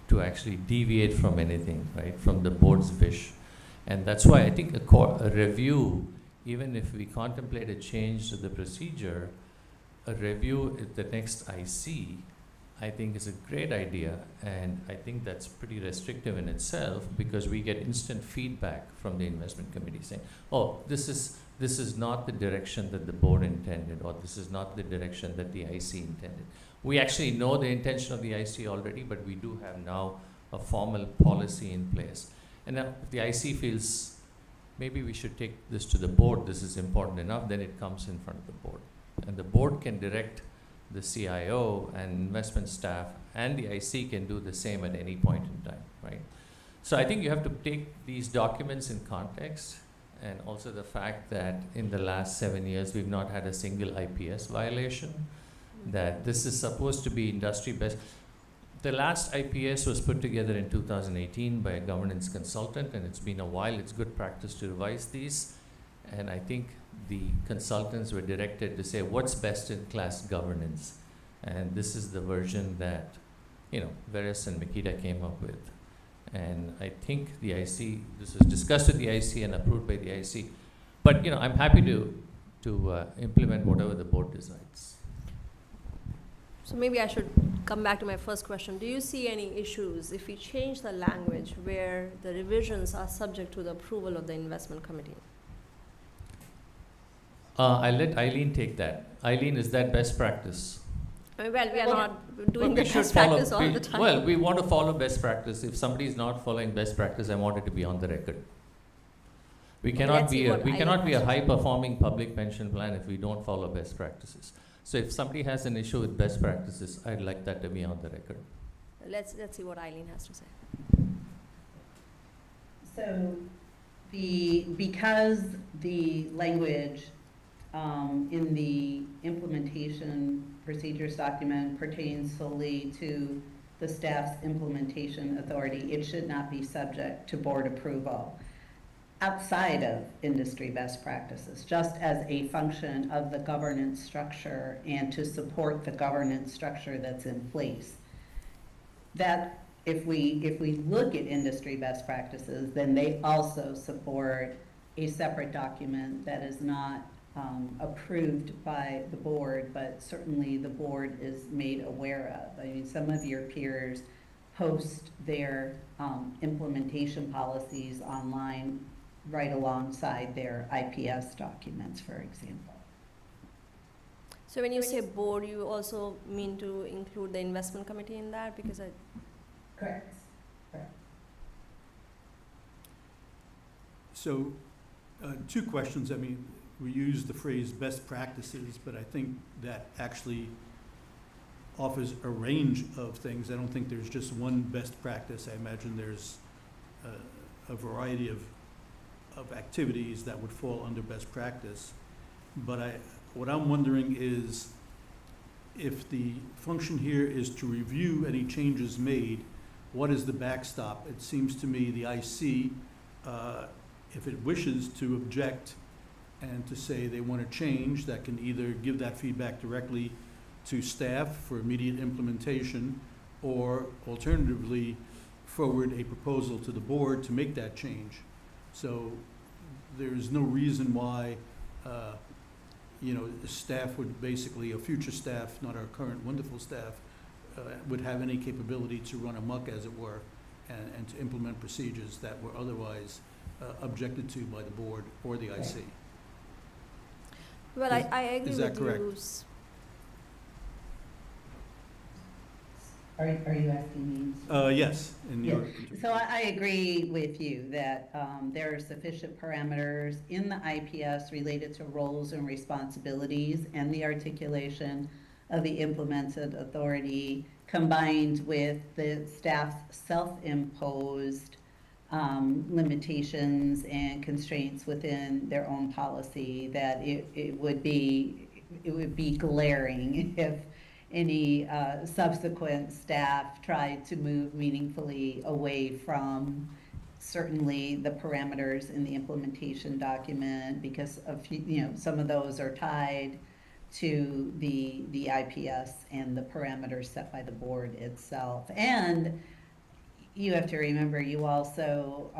Speaker 12: to actually deviate from anything, right, from the board's wish. And that's why I think a review, even if we contemplate a change to the procedure, a review at the next IC, I think is a great idea. And I think that's pretty restrictive in itself, because we get instant feedback from the investment committee saying, oh, this is not the direction that the board intended, or this is not the direction that the IC intended. We actually know the intention of the IC already, but we do have now a formal policy in place. And now if the IC feels maybe we should take this to the board, this is important enough, then it comes in front of the board. And the board can direct the CIO and investment staff, and the IC can do the same at any point in time, right? So I think you have to take these documents in context, and also the fact that in the last 7 years, we've not had a single IPS violation, that this is supposed to be industry best. The last IPS was put together in 2018 by a governance consultant, and it's been a while. It's good practice to revise these. And I think the consultants were directed to say, what's best in class governance? And this is the version that, Veris and Makita came up with. And I think the IC, this was discussed with the IC and approved by the IC. But, I'm happy to implement whatever the board decides.
Speaker 5: So maybe I should come back to my first question. Do you see any issues if we change the language where the revisions are subject to the approval of the investment committee?
Speaker 12: I'll let Eileen take that. Eileen, is that best practice?
Speaker 5: We are not doing the
Speaker 12: we
Speaker 5: best
Speaker 12: should follow,
Speaker 5: practice all the time.
Speaker 12: Well, we want to follow best practice. If somebody is not following best practice, I want it to be on the record. We cannot be a high-performing public pension plan if we don't follow best practices. So if somebody has an issue with best practices, I'd like that to be on the record.
Speaker 5: Let's see what Eileen has to say.
Speaker 14: So because the language in the implementation procedures document pertains solely to the staff's implementation authority, it should not be subject to board approval outside of industry best practices, just as a function of the governance structure and to support the governance structure that's in place. That if we look at industry best practices, then they also support a separate document that is not approved by the board, but certainly the board is made aware of. I mean, some of your peers post their implementation policies online right alongside their IPS documents, for example.
Speaker 5: So when you say board, you also mean to include the investment committee in that? Because
Speaker 14: Correct.
Speaker 1: So, two questions. I mean, we use the phrase best practices, but I think that actually offers a range of things. I don't think there's just one best practice. I imagine there's a variety of activities that would fall under best practice. But what I'm wondering is, if the function here is to review any changes made, what is the backstop? It seems to me the IC, if it wishes to object and to say they want to change, that can either give that feedback directly to staff for immediate implementation, or alternatively forward a proposal to the board to make that change. So there is no reason why the staff would basically, a future staff, not our current wonderful staff, would have any capability to run amok, as it were, and to implement procedures that were otherwise objected to by the board or the IC.
Speaker 5: Well, I agree
Speaker 1: is that
Speaker 5: with
Speaker 1: correct?
Speaker 5: you.
Speaker 14: Are you asking me?
Speaker 1: Yes.
Speaker 14: Yeah. So I agree with you that there are sufficient parameters in the IPS related to roles and responsibilities and the articulation of the implemented authority, combined with the staff's self-imposed limitations and constraints within their own policy, that it would be glaring if any subsequent staff tried to move meaningfully away from certainly the parameters in the implementation document, because of, some of those are tied to the IPS and the parameters set by the board itself. And you have to remember, you also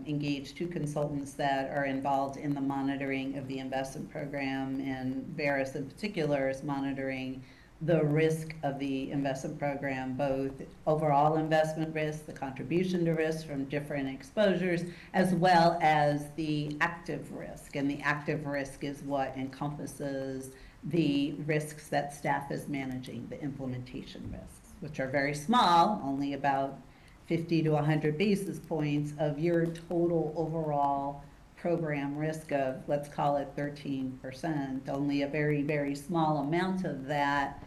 Speaker 14: engage 2 consultants that are involved in the monitoring of the investment program, and Veris in particular is monitoring the risk of the investment program, both overall investment risk, the contribution to risk from different exposures, as well as the active risk. And the active risk is what encompasses the risks that staff is managing, the implementation risks, which are very small, only about 50 to 100 basis points of your total overall program risk of, let's call it 13%. Only a very, very small amount of that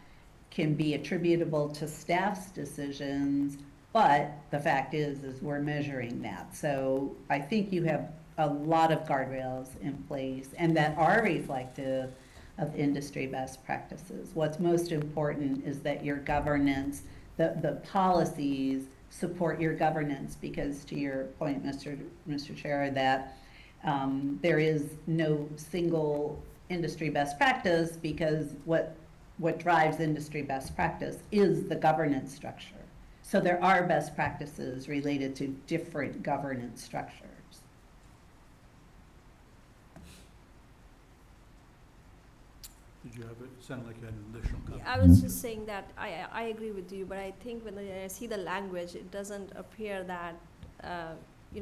Speaker 14: can be attributable to staff's decisions, but the fact is we're measuring that. So I think you have a lot of guardrails in place and that are reflective of industry best practices. What's most important is that your governance, the policies support your governance, because to your point, Mr. Chair, that there is no single industry best practice, because what drives industry best practice is the governance structure. So there are best practices related to different governance structures.
Speaker 1: Did you have it? Sounded like you had an additional comment.
Speaker 5: I was just saying that I agree with you, but I think when I see the language, it doesn't appear that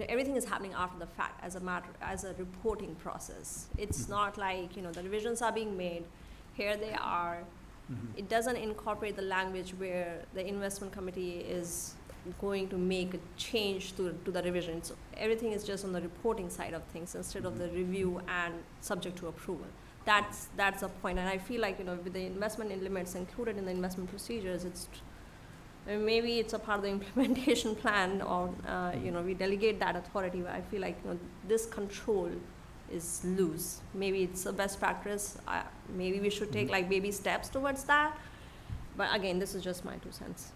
Speaker 5: everything is happening after the fact as a reporting process. It's not like the revisions are being made, here they are. It doesn't incorporate the language where the investment committee is going to make a change to the revision. So everything is just on the reporting side of things instead of the review and subject to approval. That's the point, and I feel like with the investment limits included in the investment procedures, maybe it's a part of the implementation plan, or we delegate that authority. But I feel like this control is loose. Maybe it's a best practice. Maybe we should take like baby steps towards that. But again, this is just my 2 cents.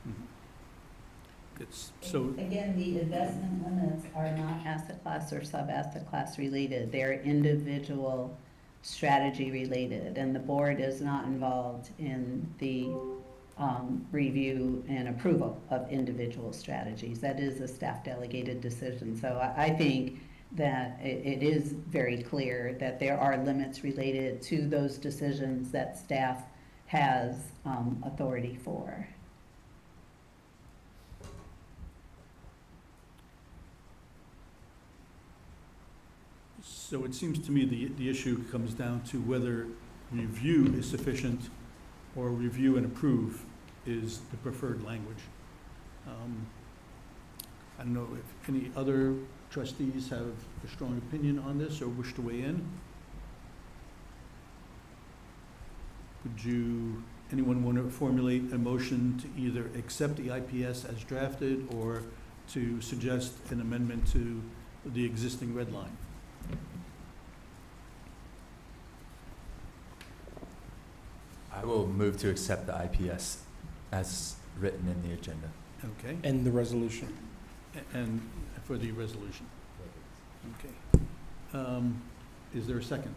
Speaker 1: It's so
Speaker 14: again, the investment limits are not asset class or sub-asset class related. They're individual strategy related, and the board is not involved in the review and approval of individual strategies. That is a staff delegated decision. So I think that it is very clear that there are limits related to those decisions that staff has authority for.
Speaker 1: So it seems to me the issue comes down to whether review is sufficient or review and approve is the preferred language. I don't know if any other trustees have a strong opinion on this or wish to weigh in. Anyone want to formulate a motion to either accept the IPS as drafted or to suggest an amendment to the existing red line?
Speaker 4: I will move to accept the IPS as written in the agenda.
Speaker 1: Okay.
Speaker 8: And the resolution.
Speaker 1: And for the resolution. Okay. Is there a second?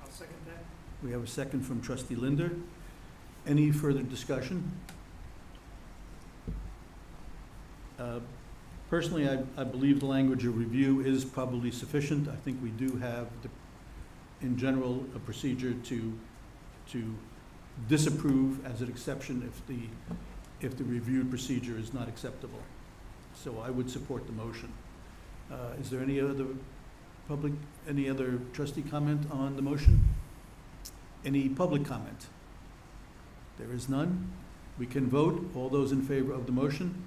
Speaker 10: I'll second that.
Speaker 1: We have a second from Trustee Linder. Any further discussion? Personally, I believe the language of review is probably sufficient. I think we do have, in general, a procedure to disapprove as an exception if the reviewed procedure is not acceptable. So I would support the motion. Is there any other trustee comment on the motion? Any public comment? There is none. We can vote. All those in favor of the motion?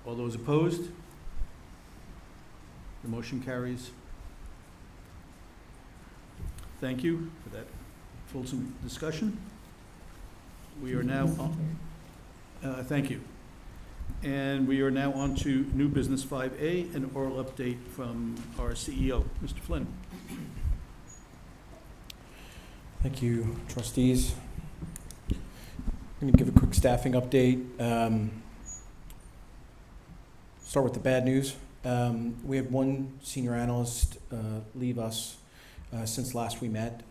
Speaker 1: All those opposed? The motion carries. Thank you for that fulsome discussion. We are now on, thank you. And we are now on to new business 5A, an oral update from our CEO, Mr. Flynn.
Speaker 8: Thank you, trustees. I'm going to give a quick staffing update. Start with the bad news. We have one senior analyst leave us since last we met.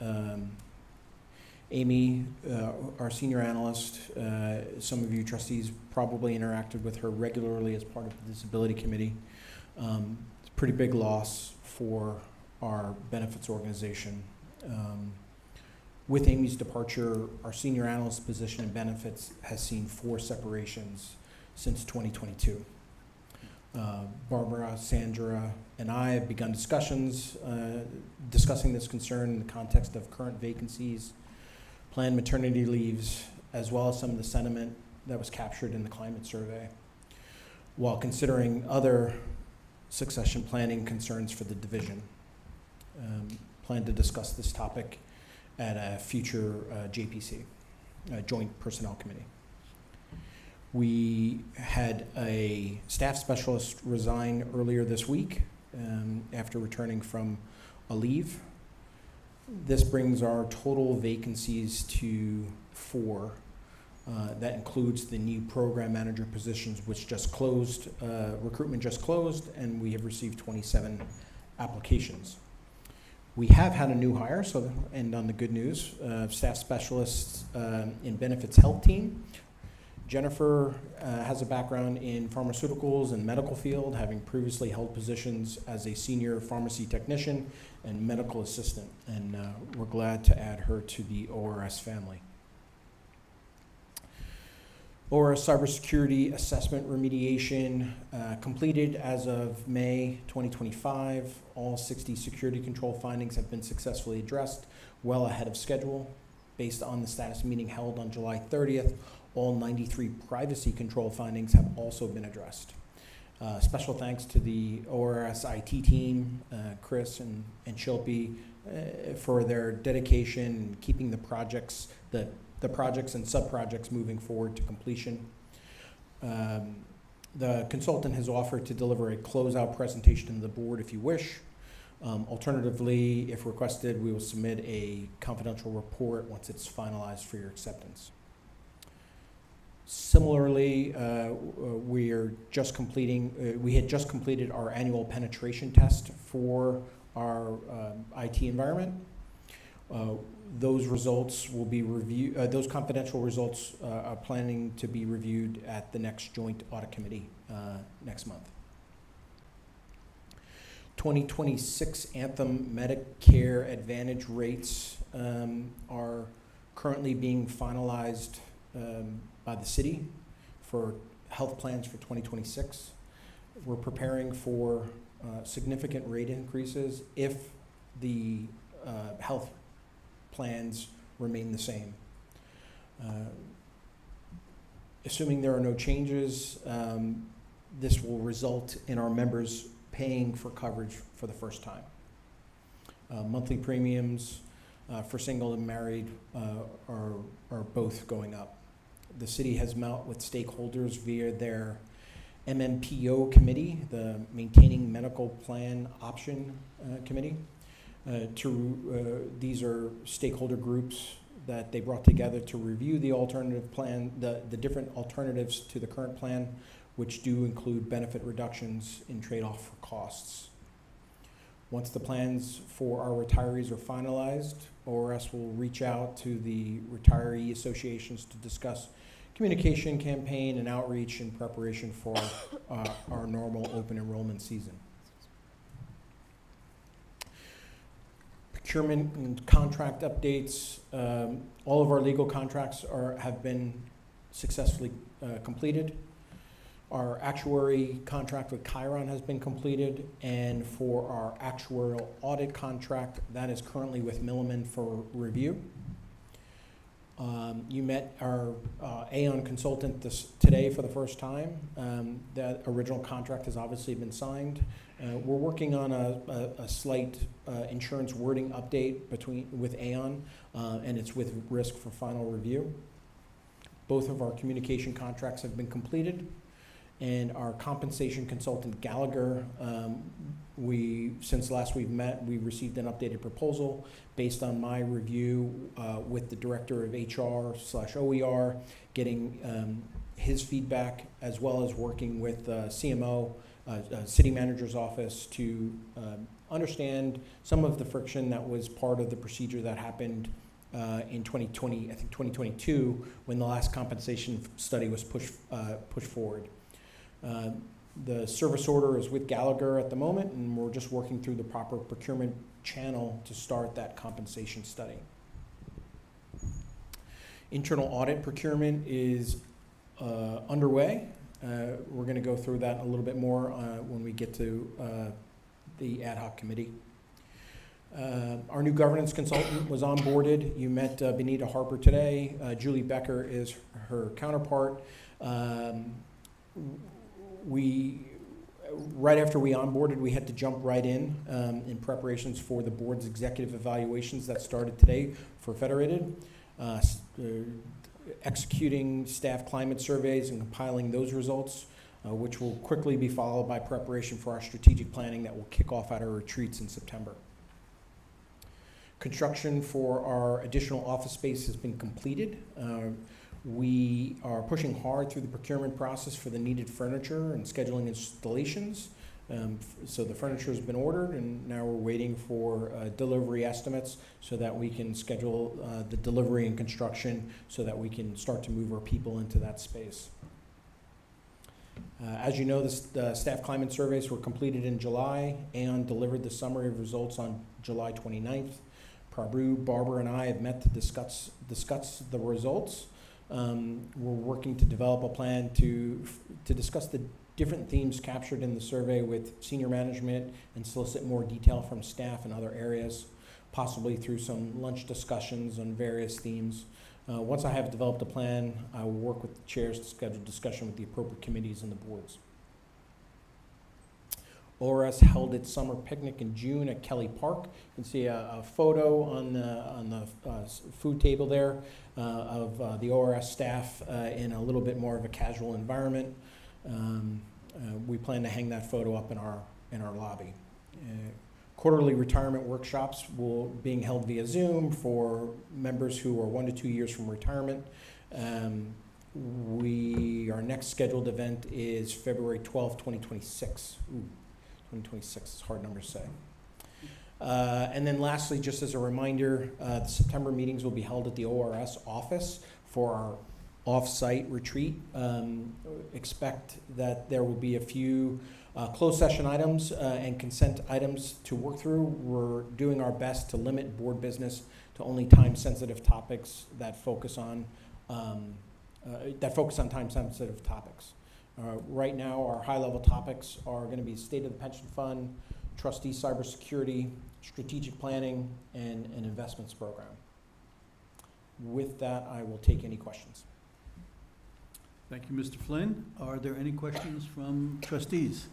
Speaker 8: Amy, our senior analyst, some of you trustees probably interacted with her regularly as part of the disability committee. It's a pretty big loss for our benefits organization. With Amy's departure, our senior analyst position in benefits has seen 4 separations since 2022. Barbara, Sandra, and I have begun discussions discussing this concern in the context of current vacancies, planned maternity leaves, as well as some of the sentiment that was captured in the climate survey, while considering other succession planning concerns for the division. Plan to discuss this topic at a future JPC, Joint Personnel Committee. We had a staff specialist resign earlier this week after returning from a leave. This brings our total vacancies to 4. That includes the new program manager positions, which just closed, recruitment just closed, and we have received 27 applications. We have had a new hire, so, and on the good news, staff specialists in benefits health team. Jennifer has a background in pharmaceuticals and medical field, having previously held positions as a senior pharmacy technician and medical assistant, and we're glad to add her to the ORS family. ORS cybersecurity assessment remediation completed as of May 2025. All 60 security control findings have been successfully addressed, well ahead of schedule. Based on the status meeting held on July 30th, all 93 privacy control findings have also been addressed. Special thanks to the ORS IT team, Chris and Shilpi, for their dedication in keeping the projects, the projects and sub-projects moving forward to completion. The consultant has offered to deliver a closeout presentation to the board if you wish. Alternatively, if requested, we will submit a confidential report once it's finalized for your acceptance. Similarly, we had just completed our annual penetration test for our IT environment. Those results will be reviewed, those confidential results are planning to be reviewed at the next joint audit committee next month. 2026 Anthem Medicare Advantage rates are currently being finalized by the city for health plans for 2026. We're preparing for significant rate increases if the health plans remain the same. Assuming there are no changes, this will result in our members paying for coverage for the first time. Monthly premiums for single and married are both going up. The city has met with stakeholders via their MMPO committee, the Maintaining Medical Plan Option Committee. These are stakeholder groups that they brought together to review the alternative plan, the different alternatives to the current plan, which do include benefit reductions in trade-off for costs. Once the plans for our retirees are finalized, ORS will reach out to the retiree associations to discuss communication campaign and outreach in preparation for our normal open enrollment season. Procurement and contract updates. All of our legal contracts have been successfully completed. Our actuary contract with Chiron has been completed, and for our actuarial audit contract, that is currently with Milliman for review. You met our Aon consultant today for the first time. That original contract has obviously been signed. We're working on a slight insurance wording update with Aon, and it's with risk for final review. Both of our communication contracts have been completed, and our compensation consultant Gallagher, since last we've met, we received an updated proposal based on my review with the director of HR/OER, getting his feedback, as well as working with CMO city manager's office to understand some of the friction that was part of the procedure that happened in 2020, I think 2022, when the last compensation study was pushed forward. The service order is with Gallagher at the moment, and we're just working through the proper procurement channel to start that compensation study. Internal audit procurement is underway. We're going to go through that a little bit more when we get to the ad hoc committee. Our new governance consultant was onboarded. You met Benita Harper today. Julie Becker is her counterpart. Right after we onboarded, we had to jump right in preparations for the board's executive evaluations that started today for Federated. Executing staff climate surveys and compiling those results, which will quickly be followed by preparation for our strategic planning that will kick off at our retreats in September. Construction for our additional office space has been completed. We are pushing hard through the procurement process for the needed furniture and scheduling installations. So the furniture has been ordered, and now we're waiting for delivery estimates so that we can schedule the delivery and construction so that we can start to move our people into that space. As you know, the staff climate surveys were completed in July and delivered the summary of results on July 29th. Prabhu, Barbara, and I have met to discuss the results. We're working to develop a plan to discuss the different themes captured in the survey with senior management and solicit more detail from staff in other areas, possibly through some lunch discussions on various themes. Once I have developed a plan, I will work with the chairs to schedule discussion with the appropriate committees and the boards. ORS held its summer picnic in June at Kelly Park. You can see a photo on the food table there of the ORS staff in a little bit more of a casual environment. We plan to hang that photo up in our lobby. Quarterly retirement workshops being held via Zoom for members who are 1 to 2 years from retirement. Our next scheduled event is February 12th, 2026. 2026 is a hard number to say. And then lastly, just as a reminder, the September meetings will be held at the ORS office for our off-site retreat. Expect that there will be a few closed session items and consent items to work through. We're doing our best to limit board business to only time-sensitive topics that focus on time-sensitive topics. Right now, our high-level topics are going to be state of the pension fund, trustee cybersecurity, strategic planning, and an investments program. With that, I will take any questions.
Speaker 1: Thank you, Mr. Flynn. Are there any questions from trustees?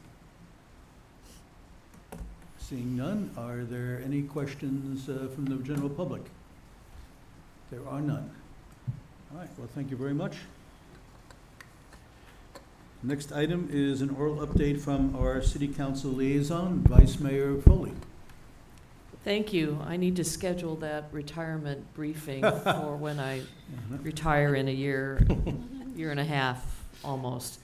Speaker 1: Seeing none, are there any questions from the general public? There are none. All right, well, thank you very much. Next item is an oral update from our City Council liaison, Vice Mayor Foley.
Speaker 15: Thank you. I need to schedule that retirement briefing for when I retire in a year and a half, almost.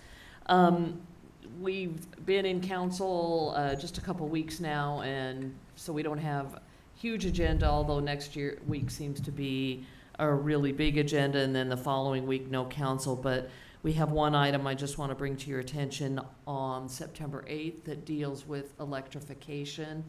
Speaker 15: We've been in council just a couple weeks now, and so we don't have huge agenda, although next week seems to be a really big agenda, and then the following week, no council. But we have one item I just want to bring to your attention on September 8th that deals with electrification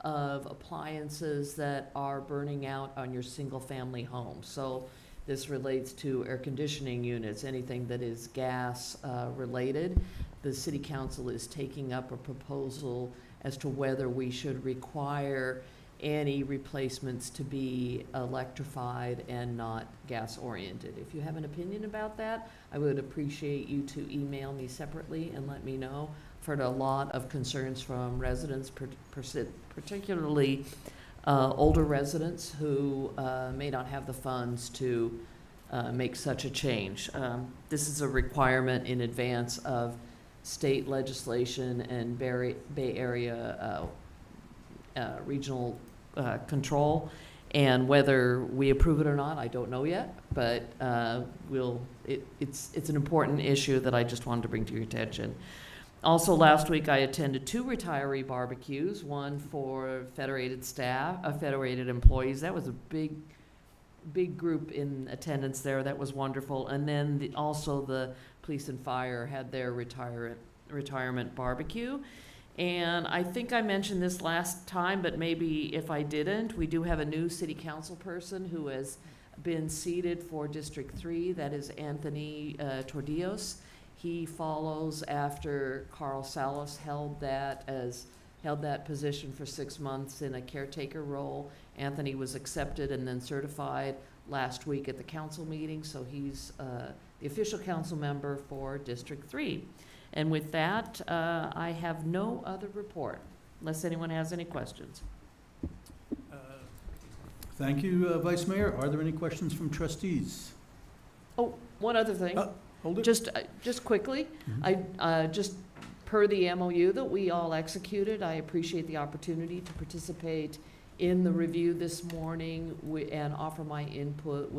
Speaker 15: of appliances that are burning out on your single-family home. So this relates to air conditioning units, anything that is gas related. The City Council is taking up a proposal as to whether we should require any replacements to be electrified and not gas-oriented. If you have an opinion about that, I would appreciate you to email me separately and let me know. I've heard a lot of concerns from residents, particularly older residents who may not have the funds to make such a change. This is a requirement in advance of state legislation and Bay Area regional control, and whether we approve it or not, I don't know yet, but it's an important issue that I just wanted to bring to your attention. Also, last week I attended 2 retiree barbecues, one for Federated staff, Federated employees. That was a big group in attendance there. That was wonderful. And then also the police and fire had their retirement barbecue. And I think I mentioned this last time, but maybe if I didn't, we do have a new city council person who has been seated for District 3. That is Anthony Tordillos. He follows after Carl Salos held that position for 6 months in a caretaker role. Anthony was accepted and then certified last week at the council meeting, so he's the official council member for District 3. And with that, I have no other report, unless anyone has any questions.
Speaker 1: Thank you, Vice Mayor. Are there any questions from trustees?
Speaker 15: Oh, one other thing.
Speaker 1: Hold it.
Speaker 15: Just quickly, I just per the MOU that we all executed, I appreciate the opportunity to participate in the review this morning and offer my input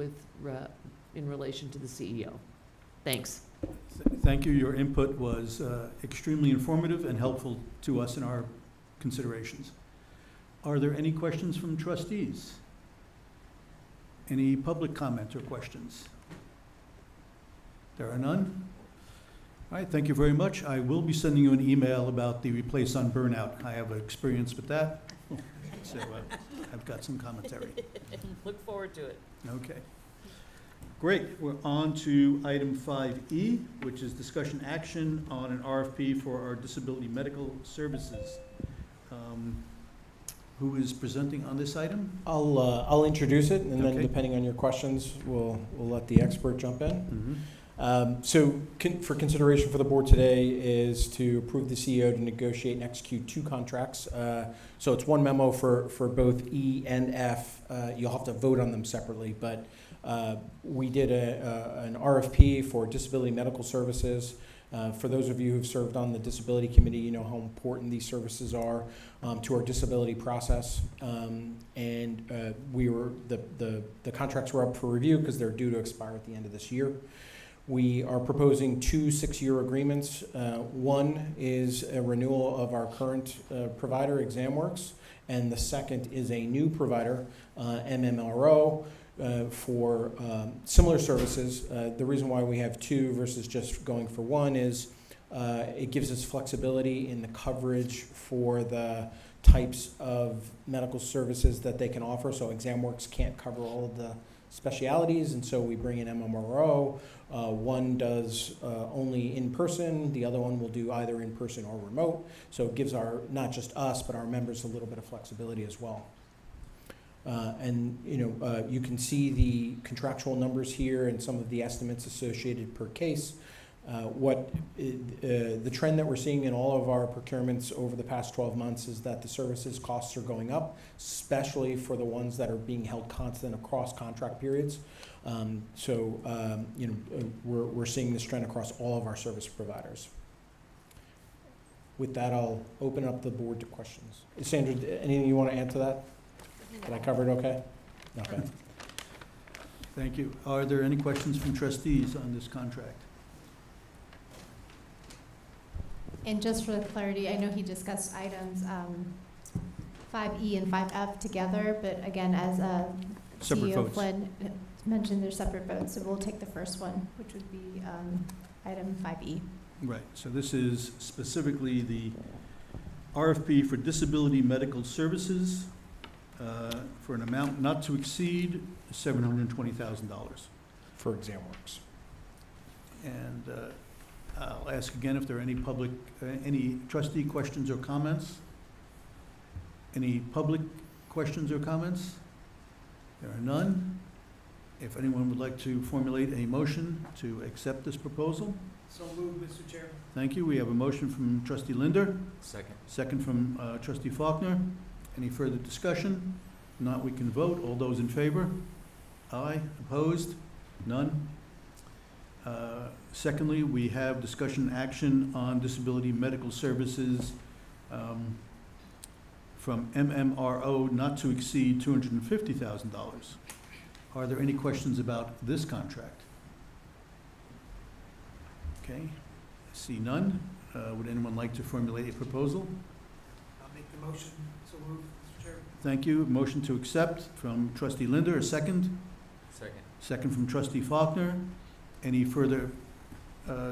Speaker 15: in relation to the CEO. Thanks.
Speaker 1: Thank you. Your input was extremely informative and helpful to us in our considerations. Are there any questions from trustees? Any public comments or questions? There are none? All right, thank you very much. I will be sending you an email about the replace on burnout. I have experience with that, so I've got some commentary.
Speaker 15: Look forward to it.
Speaker 1: Okay. Great. We're on to item 5E, which is discussion action on an RFP for our disability medical services. Who is presenting on this item?
Speaker 8: I'll introduce it, and then
Speaker 1: Okay.
Speaker 8: depending on your questions, we'll let the expert jump in. For consideration for the board today is to approve the CEO to negotiate and execute 2 contracts. So it's one memo for both E and F. You'll have to vote on them separately, but we did an RFP for disability medical services. For those of you who've served on the disability committee, you know how important these services are to our disability process. The contracts were up for review because they're due to expire at the end of this year. We are proposing 2 6-year agreements. One is a renewal of our current provider, ExamWorks, and the second is a new provider, MMRO, for similar services. The reason why we have 2 versus just going for 1 is it gives us flexibility in the coverage for the types of medical services that they can offer. So ExamWorks can't cover all of the specialities, and so we bring in MMRO. One does only in person, the other one will do either in person or remote. So it gives not just us, but our members a little bit of flexibility as well. You can see the contractual numbers here and some of the estimates associated per case. The trend that we're seeing in all of our procurements over the past 12 months is that the services costs are going up, especially for the ones that are being held constant across contract periods. We're seeing this trend across all of our service providers. With that, I'll open up the board to questions. Sandra, anything you want to add to that? Did I cover it okay? Okay.
Speaker 1: Thank you. Are there any questions from trustees on this contract?
Speaker 3: And just for clarity, I know he discussed items 5E and 5F together, but again, as
Speaker 1: Separate
Speaker 3: CEO
Speaker 1: votes.
Speaker 3: Flynn mentioned, they're separate votes, so we'll take the first one, which would be item 5E.
Speaker 1: Right, so this is specifically the RFP for disability medical services for an amount not to exceed $720,000.
Speaker 8: For ExamWorks.
Speaker 1: And I'll ask again if there are any trustee questions or comments? Any public questions or comments? There are none. If anyone would like to formulate a motion to accept this proposal?
Speaker 8: So moved, Mr. Chair.
Speaker 1: Thank you. We have a motion from trustee Linder.
Speaker 4: Second.
Speaker 1: Second from trustee Faulkner. Any further discussion? Not, we can vote. All those in favor? Aye. Opposed? None. Secondly, we have discussion action on disability medical services from MMRO not to exceed $250,000. Are there any questions about this contract? Okay, see none. Would anyone like to formulate a proposal?
Speaker 16: I'll make the motion. So move, Mr. Chair.
Speaker 1: Thank you. Motion to accept from trustee Linder, a second.
Speaker 4: Second.
Speaker 1: Second from trustee Faulkner. Any further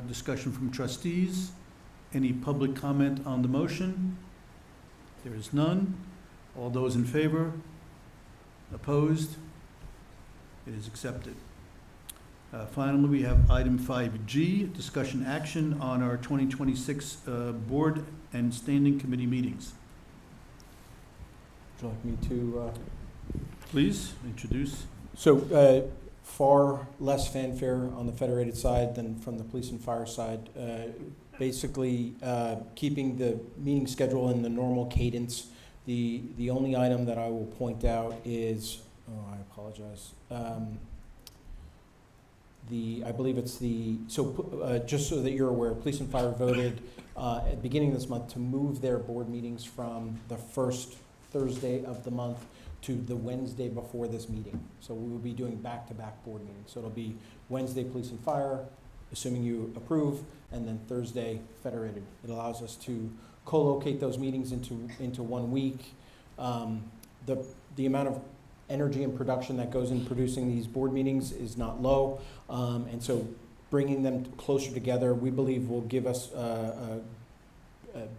Speaker 1: discussion from trustees? Any public comment on the motion? There is none. All those in favor? Opposed? It is accepted. Finally, we have item 5G, discussion action on our 2026 board and standing committee meetings.
Speaker 8: Would you like me to?
Speaker 1: Please, introduce.
Speaker 8: So, far less fanfare on the Federated side than from the police and fire side. Basically, keeping the meeting schedule in the normal cadence. The only item that I will point out is, I apologize. I believe it's just so that you're aware, police and fire voted at the beginning of this month to move their board meetings from the first Thursday of the month to the Wednesday before this meeting. So we will be doing back-to-back board meetings. So it'll be Wednesday, police and fire, assuming you approve, and then Thursday, Federated. It allows us to co-locate those meetings into 1 week. The amount of energy and production that goes in producing these board meetings is not low. And so bringing them closer together, we believe will give us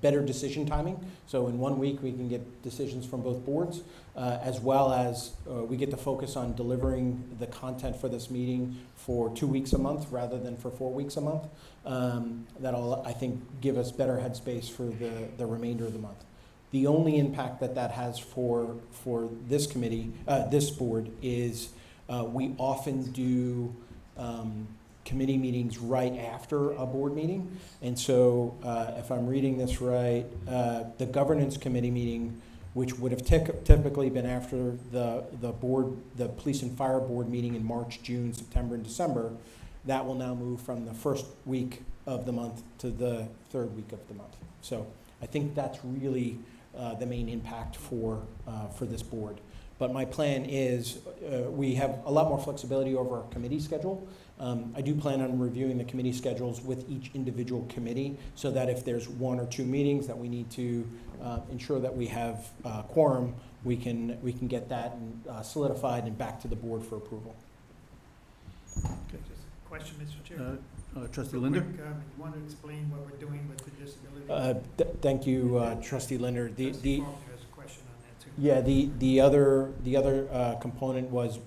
Speaker 8: better decision timing. So in 1 week, we can get decisions from both boards, as well as we get to focus on delivering the content for this meeting for 2 weeks a month rather than for 4 weeks a month. That'll, I think, give us better headspace for the remainder of the month. The only impact that has for this committee, this board, is we often do committee meetings right after a board meeting. And so if I'm reading this right, the governance committee meeting, which would have typically been after the police and fire board meeting in March, June, September, and December, that will now move from the first week of the month to the third week of the month. So I think that's really the main impact for this board. But my plan is we have a lot more flexibility over our committee schedule. I do plan on reviewing the committee schedules with each individual committee so that if there's 1 or 2 meetings that we need to ensure that we have quorum, we can get that solidified and back to the board for approval.
Speaker 16: Just a question, Mr. Chair.
Speaker 1: Trustee
Speaker 16: Real
Speaker 1: Linder?
Speaker 16: quick, you want to explain what we're doing with the disability?
Speaker 8: Thank you, Trustee Linder.
Speaker 16: Trustee Faulkner has a question on that too.
Speaker 8: Yeah, the other component was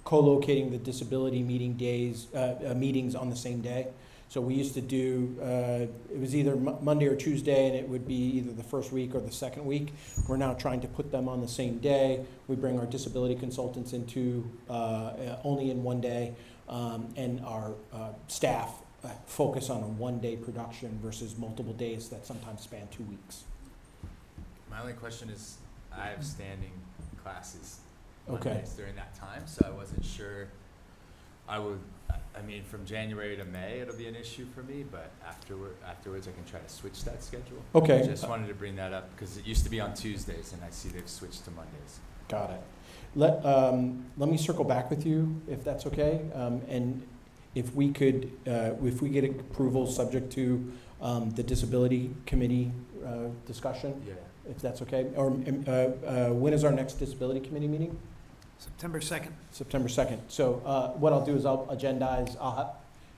Speaker 8: co-locating the disability meetings on the same day. So we used to do it was either Monday or Tuesday, and it would be either the first week or the second week. We're now trying to put them on the same day. We bring our disability consultants into only in 1 day, and our staff focus on a 1-day production versus multiple days that sometimes span 2 weeks.
Speaker 4: My only question is, I have standing classes
Speaker 8: Okay.
Speaker 4: Mondays during that time, so I wasn't sure. I mean, from January to May, it'll be an issue for me, but afterwards I can try to switch that schedule.
Speaker 8: Okay.
Speaker 4: I just wanted to bring that up because it used to be on Tuesdays, and I see they've switched to Mondays.
Speaker 8: Got it. Let me circle back with you if that's okay, and if we get approval subject to the disability committee discussion.
Speaker 4: Yeah.
Speaker 8: If that's okay, or when is our next disability committee meeting?
Speaker 16: September 2nd.
Speaker 8: September 2nd. So what I'll do is I'll agendize,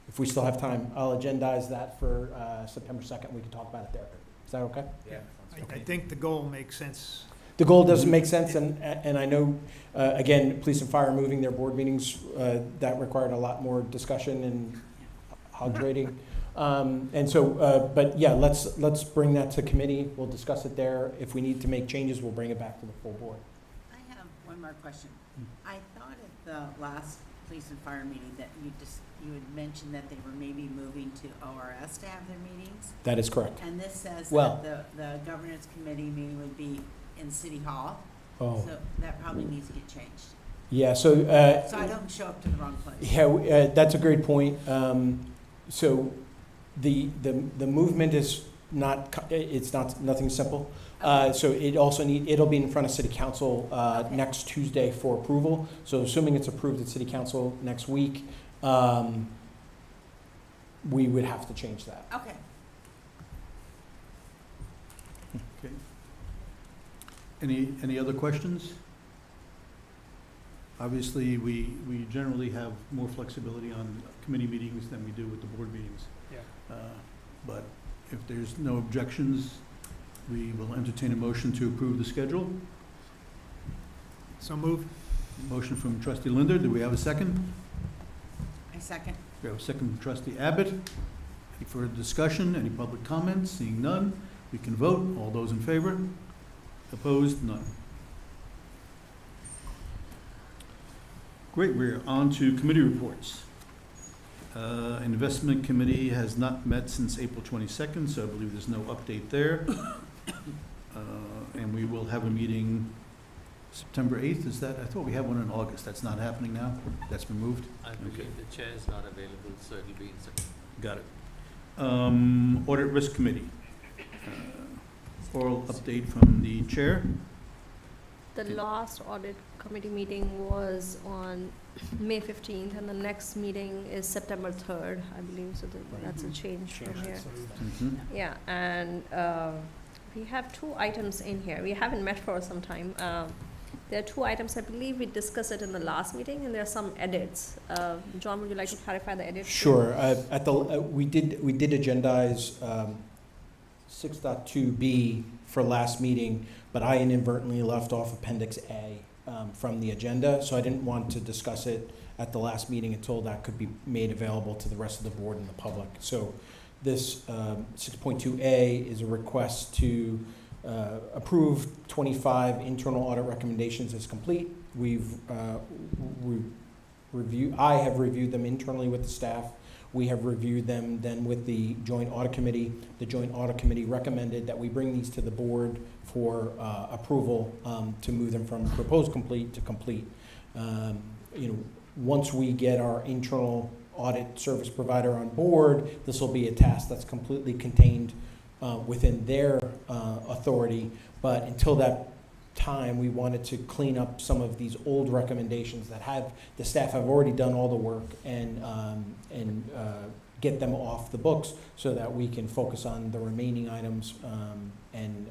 Speaker 8: if we still have time, I'll agendize that for September 2nd. We can talk about it there. Is that okay?
Speaker 4: Yeah.
Speaker 16: I think the goal makes sense.
Speaker 8: The goal doesn't make sense, and I know, again, police and fire moving their board meetings, that required a lot more discussion and hog trading. And so, but yeah, let's bring that to committee. We'll discuss it there. If we need to make changes, we'll bring it back to the full board.
Speaker 2: I have one more question. I thought at the last police and fire meeting that you had mentioned that they were maybe moving to ORS to have their meetings.
Speaker 8: That is correct.
Speaker 2: And this says
Speaker 8: Well-
Speaker 2: that the governance committee meeting would be in City Hall.
Speaker 8: Oh.
Speaker 2: So that probably needs to get changed.
Speaker 8: Yeah, so.
Speaker 2: So I don't show up to the wrong place.
Speaker 8: Yeah, that's a great point. So the movement is nothing simple. So it'll be in front of City Council next Tuesday for approval. So assuming it's approved at City Council next week, we would have to change that.
Speaker 2: Okay.
Speaker 1: Any other questions? Obviously, we generally have more flexibility on committee meetings than we do with the board meetings.
Speaker 16: Yeah.
Speaker 1: But if there's no objections, we will entertain a motion to approve the schedule.
Speaker 16: So move.
Speaker 1: Motion from trustee Linder. Do we have a second?
Speaker 2: I second.
Speaker 1: We have a second from trustee Abbott. Any further discussion? Any public comments? Seeing none, we can vote. All those in favor? Opposed? None. Great, we're on to committee reports. Investment Committee has not met since April 22nd, so I believe there's no update there. And we will have a meeting September 8th, is that? I thought we had one in August. That's not happening now? That's been moved?
Speaker 12: I believe
Speaker 1: Okay.
Speaker 12: the chair is not available, so it'll be in September.
Speaker 1: Got it. Audit Risk Committee. Oral update from the chair.
Speaker 5: The last audit committee meeting was on May 15th, and the next meeting is September 3rd, I believe, so that's a change from here.
Speaker 1: Mhm.
Speaker 5: Yeah, and we have two items in here. We haven't met for some time. There are two items, I believe we discussed it in the last meeting, and there are some edits. John, would you like to clarify the edits?
Speaker 8: Sure. We did agendize 6.2B for last meeting, but I inadvertently left off Appendix A from the agenda, so I didn't want to discuss it at the last meeting until that could be made available to the rest of the board and the public. So this 6.2A is a request to approve 25 internal audit recommendations as complete. I have reviewed them internally with the staff. We have reviewed them then with the Joint Audit Committee. The Joint Audit Committee recommended that we bring these to the board for approval to move them from proposed complete to complete. Once we get our internal audit service provider on board, this will be a task that's completely contained within their authority. But until that time, we wanted to clean up some of these old recommendations that the staff have already done all the work and get them off the books so that we can focus on the remaining items and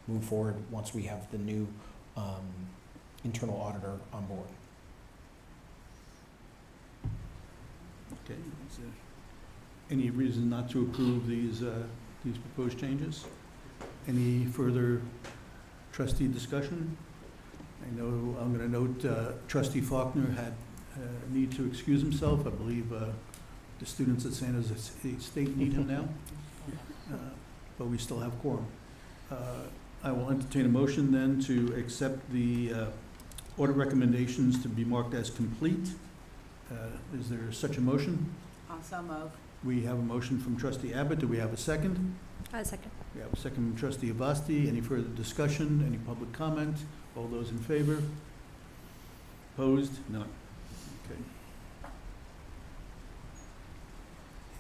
Speaker 8: move forward once we have the new internal auditor on board.
Speaker 1: Okay, is there any reason not to approve these proposed changes? Any further trustee discussion? I know, I'm going to note trustee Faulkner had need to excuse himself. I believe the students at San José State need him now, but we still have quorum. I will entertain a motion then to accept the audit recommendations to be marked as complete. Is there such a motion?
Speaker 2: Also move.
Speaker 1: We have a motion from trustee Abbott. Do we have a second?
Speaker 5: I second.
Speaker 1: We have a second from trustee Avasti. Any further discussion? Any public comment? All those in favor? Opposed? None. Okay.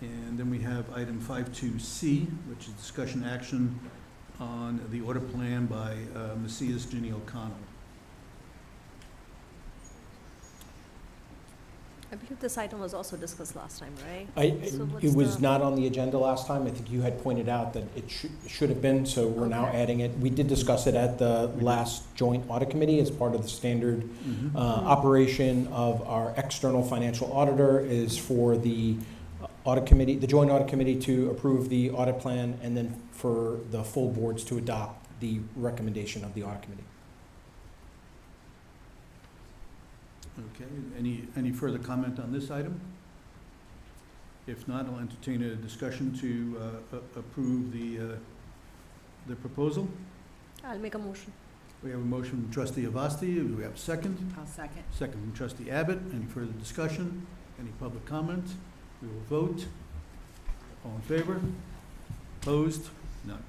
Speaker 1: And then we have item 5.2C, which is discussion action on the audit plan by Macias Ginny O'Connell.
Speaker 5: I believe this item was also discussed last time, right?
Speaker 8: It was not on the agenda last time. I think you had pointed out that it should have been, so we're now adding it. We did discuss it at the last joint audit committee as part of the standard operation of our external financial auditor is for the audit committee, the joint audit committee to approve the audit plan and then for the full boards to adopt the recommendation of the audit committee.
Speaker 1: Okay, any further comment on this item? If not, I'll entertain a discussion to approve the proposal.
Speaker 5: I'll make a motion.
Speaker 1: We have a motion from trustee Avasti. Do we have a second?
Speaker 2: I'll second.
Speaker 1: Second from trustee Abbott. Any further discussion? Any public comment? We will vote. All in favor? Opposed? None.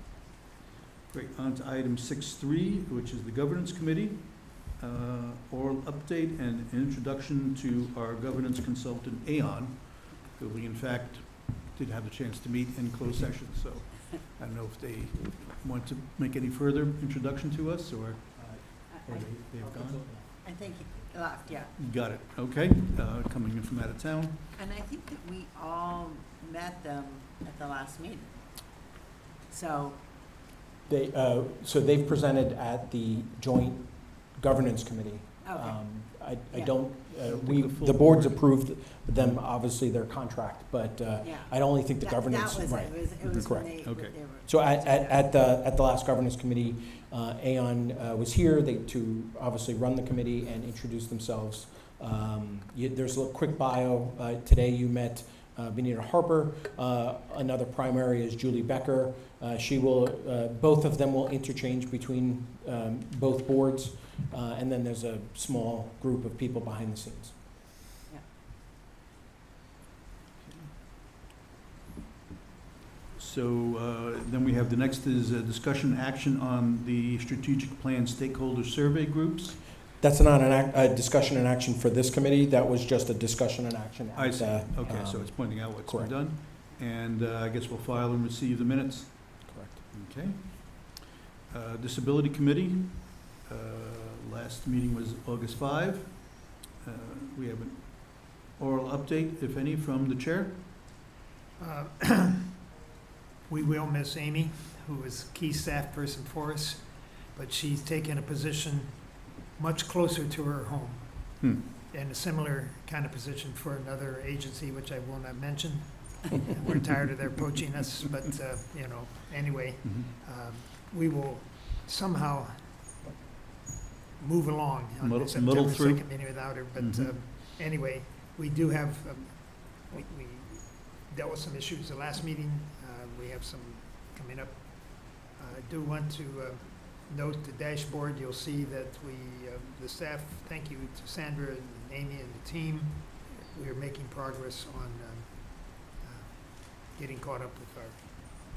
Speaker 1: Great, on to item 6.3, which is the governance committee. Oral update and introduction to our governance consultant, Aon, who we in fact did have a chance to meet in closed session. So I don't know if they want to make any further introduction to us or they've gone.
Speaker 2: I think he left, yeah.
Speaker 1: Got it. Okay. Coming in from out of town.
Speaker 2: And I think that we all met them at the last meeting. So
Speaker 8: So they've presented at the joint governance committee.
Speaker 2: Okay.
Speaker 8: I
Speaker 2: Yeah.
Speaker 8: don't,
Speaker 1: think
Speaker 8: we,
Speaker 1: the full
Speaker 8: the board's
Speaker 1: board-
Speaker 8: approved them, obviously, their contract, but
Speaker 2: Yeah.
Speaker 8: I only think the
Speaker 2: That
Speaker 8: governance,
Speaker 2: was
Speaker 8: right.
Speaker 2: it. It was when
Speaker 8: Correct.
Speaker 2: they,
Speaker 1: Okay.
Speaker 2: they were.
Speaker 8: So at the last governance committee, Aon was here to obviously run the committee and introduce themselves. There's a little quick bio. Today you met Benita Harper. Another primary is Julie Becker. She will, both of them will interchange between both boards. And then there's a small group of people behind the scenes.
Speaker 1: So then we have, the next is a discussion action on the strategic plan stakeholder survey groups.
Speaker 8: That's not a discussion and action for this committee. That was just a discussion and action.
Speaker 1: I see, okay, so it's pointing out what's been
Speaker 8: correct.
Speaker 1: done. And I guess we'll file and receive the minutes.
Speaker 8: Correct.
Speaker 1: Okay. Disability Committee, last meeting was August 5. We have an oral update, if any, from the chair.
Speaker 16: We will miss Amy, who was key staff person for us, but she's taken a position much closer to her home. And a similar kind of position for another agency, which I will not mention. And we're tired of their poaching us, but, anyway, we will somehow move along on the
Speaker 1: Muddle
Speaker 16: September
Speaker 1: through.
Speaker 16: 2nd meeting without her. But
Speaker 1: Mhm.
Speaker 16: anyway, we do have, we dealt with some issues the last meeting. We have some coming up. I do want to note the dashboard. You'll see that the staff, thank you to Sandra and Amy and the team. We are making progress on getting caught up with our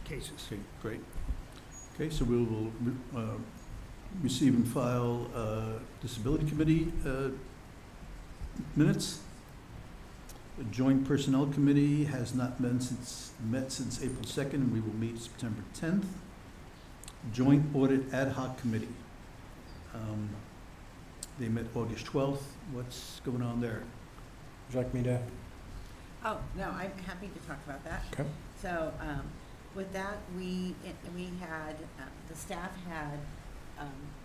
Speaker 16: cases.
Speaker 1: Okay, great. Okay, so we will receive and file Disability Committee minutes. The Joint Personnel Committee has not met since April 2nd. We will meet September 10th. Joint Audit Ad Hoc Committee. They met August 12th. What's going on there?
Speaker 8: Would you like me to?
Speaker 2: Oh, no, I'm happy to talk about that.
Speaker 8: Okay.
Speaker 2: So, with that, we had, the staff had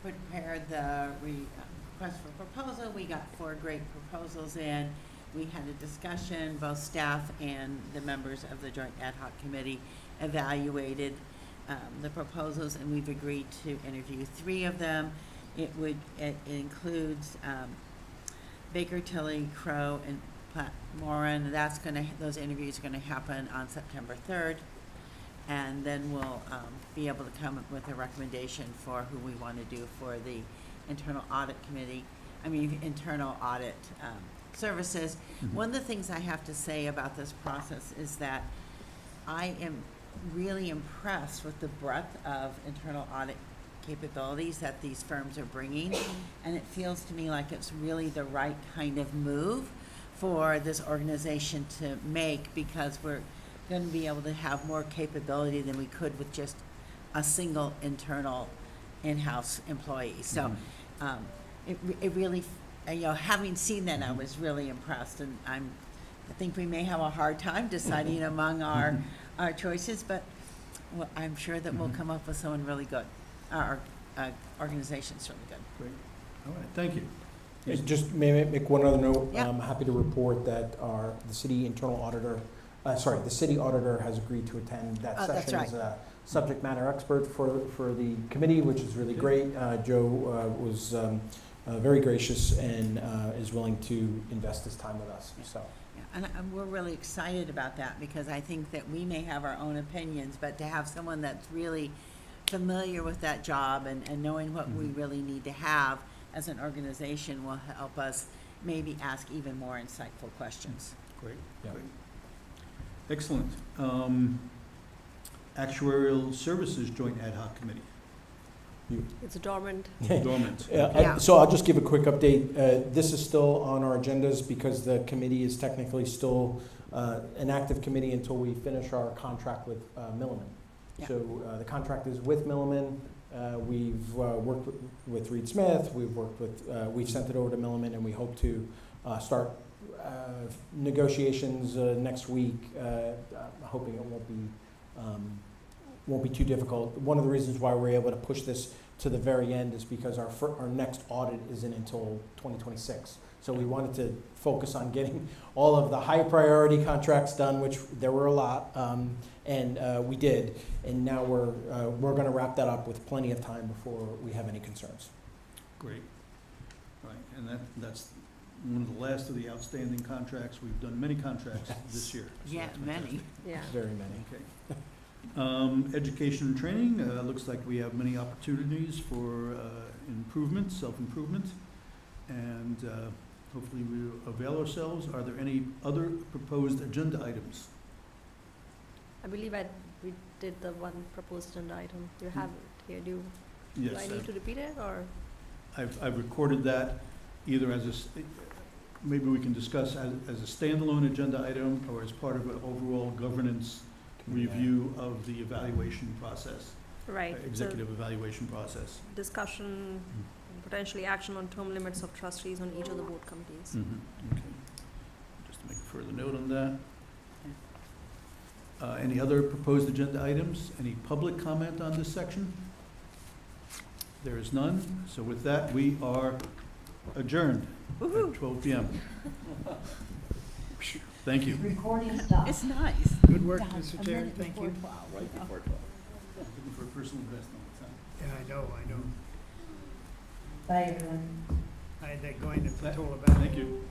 Speaker 2: prepared the request for proposal. We got 4 great proposals in. We had a discussion, both staff and the members of the Joint Ad Hoc Committee evaluated the proposals, and we've agreed to interview 3 of them. It includes Baker, Tilly, Crow, and Platt Moran. Those interviews are gonna happen on September 3rd. And then we'll be able to come up with a recommendation for who we want to do for the internal audit services.
Speaker 1: Mhm.
Speaker 2: One of the things I have to say about this process is that I am really impressed with the breadth of internal audit capabilities that these firms are bringing. And it feels to me like it's really the right kind of move for this organization to make, because we're going to be able to have more capability than we could with just a single internal in-house employee. So it really, having seen that, I was really impressed, and I think we may have a hard time deciding among our choices, but I'm sure that we'll come up with someone really good. Our organization's really good.
Speaker 1: Great. All right, thank you.
Speaker 8: Just may I make one other note?
Speaker 2: Yeah.
Speaker 8: I'm happy to report that the city auditor has agreed to attend that
Speaker 2: Oh, that's
Speaker 8: session
Speaker 2: right.
Speaker 8: as a subject matter expert for the committee, which is really great. Joe was very gracious and is willing to invest his time with us, so.
Speaker 2: Yeah, and we're really excited about that, because I think that we may have our own opinions, but to have someone that's really familiar with that job and knowing what we really need to have as an organization will help us maybe ask even more insightful questions.
Speaker 1: Great,
Speaker 8: Yeah.
Speaker 1: great. Excellent. Actuarial Services Joint Ad Hoc Committee.
Speaker 5: It's dormant.
Speaker 1: Dormant.
Speaker 2: Yeah.
Speaker 8: So I'll just give a quick update. This is still on our agendas because the committee is technically still an active committee until we finish our contract with Milliman.
Speaker 2: Yeah.
Speaker 8: So the contract is with Milliman. We've worked with Reed Smith. We've sent it over to Milliman, and we hope to start negotiations next week. Hoping it won't be won't be too difficult. One of the reasons why we're able to push this to the very end is because our next audit isn't until 2026. So we wanted to focus on getting all of the high priority contracts done, which there were a lot, and we did. And now we're going to wrap that up with plenty of time before we have any concerns.
Speaker 1: Great. Right, and that's one of the last of the outstanding contracts. We've done many contracts this year. So
Speaker 2: Yeah,
Speaker 1: that's
Speaker 2: many.
Speaker 1: fantastic.
Speaker 5: Yeah.
Speaker 8: Very many.
Speaker 1: Okay. Education and training, looks like we have many opportunities for improvement, self-improvement, and hopefully we avail ourselves. Are there any other proposed agenda items?
Speaker 5: I believe we did the one proposed agenda item. You have it here. Do
Speaker 1: Yes,
Speaker 5: I need to repeat it, or?
Speaker 1: I've recorded that either as maybe we can discuss as a standalone agenda item or as part of an overall governance review of the evaluation process.
Speaker 5: Right.
Speaker 1: Executive evaluation process.
Speaker 5: Discussion, potentially action on term limits of trustees on each of the board committees.
Speaker 1: Okay. Just to make a further note on that. Any other proposed agenda items? Any public comment on this section? There is none. So with that, we are adjourned at 12 p.m. Thank you.
Speaker 9: Recording stopped.
Speaker 2: It's nice.
Speaker 16: Good work,
Speaker 2: God,
Speaker 16: Mr.
Speaker 2: a
Speaker 16: Chair,
Speaker 2: minute
Speaker 16: thank
Speaker 2: before
Speaker 16: you.
Speaker 2: 12,
Speaker 1: Right before 12. Looking for a personal investment.
Speaker 16: Yeah, I know.
Speaker 9: Bye, everyone.
Speaker 16: I had that going to Patola Valley.
Speaker 1: Thank you.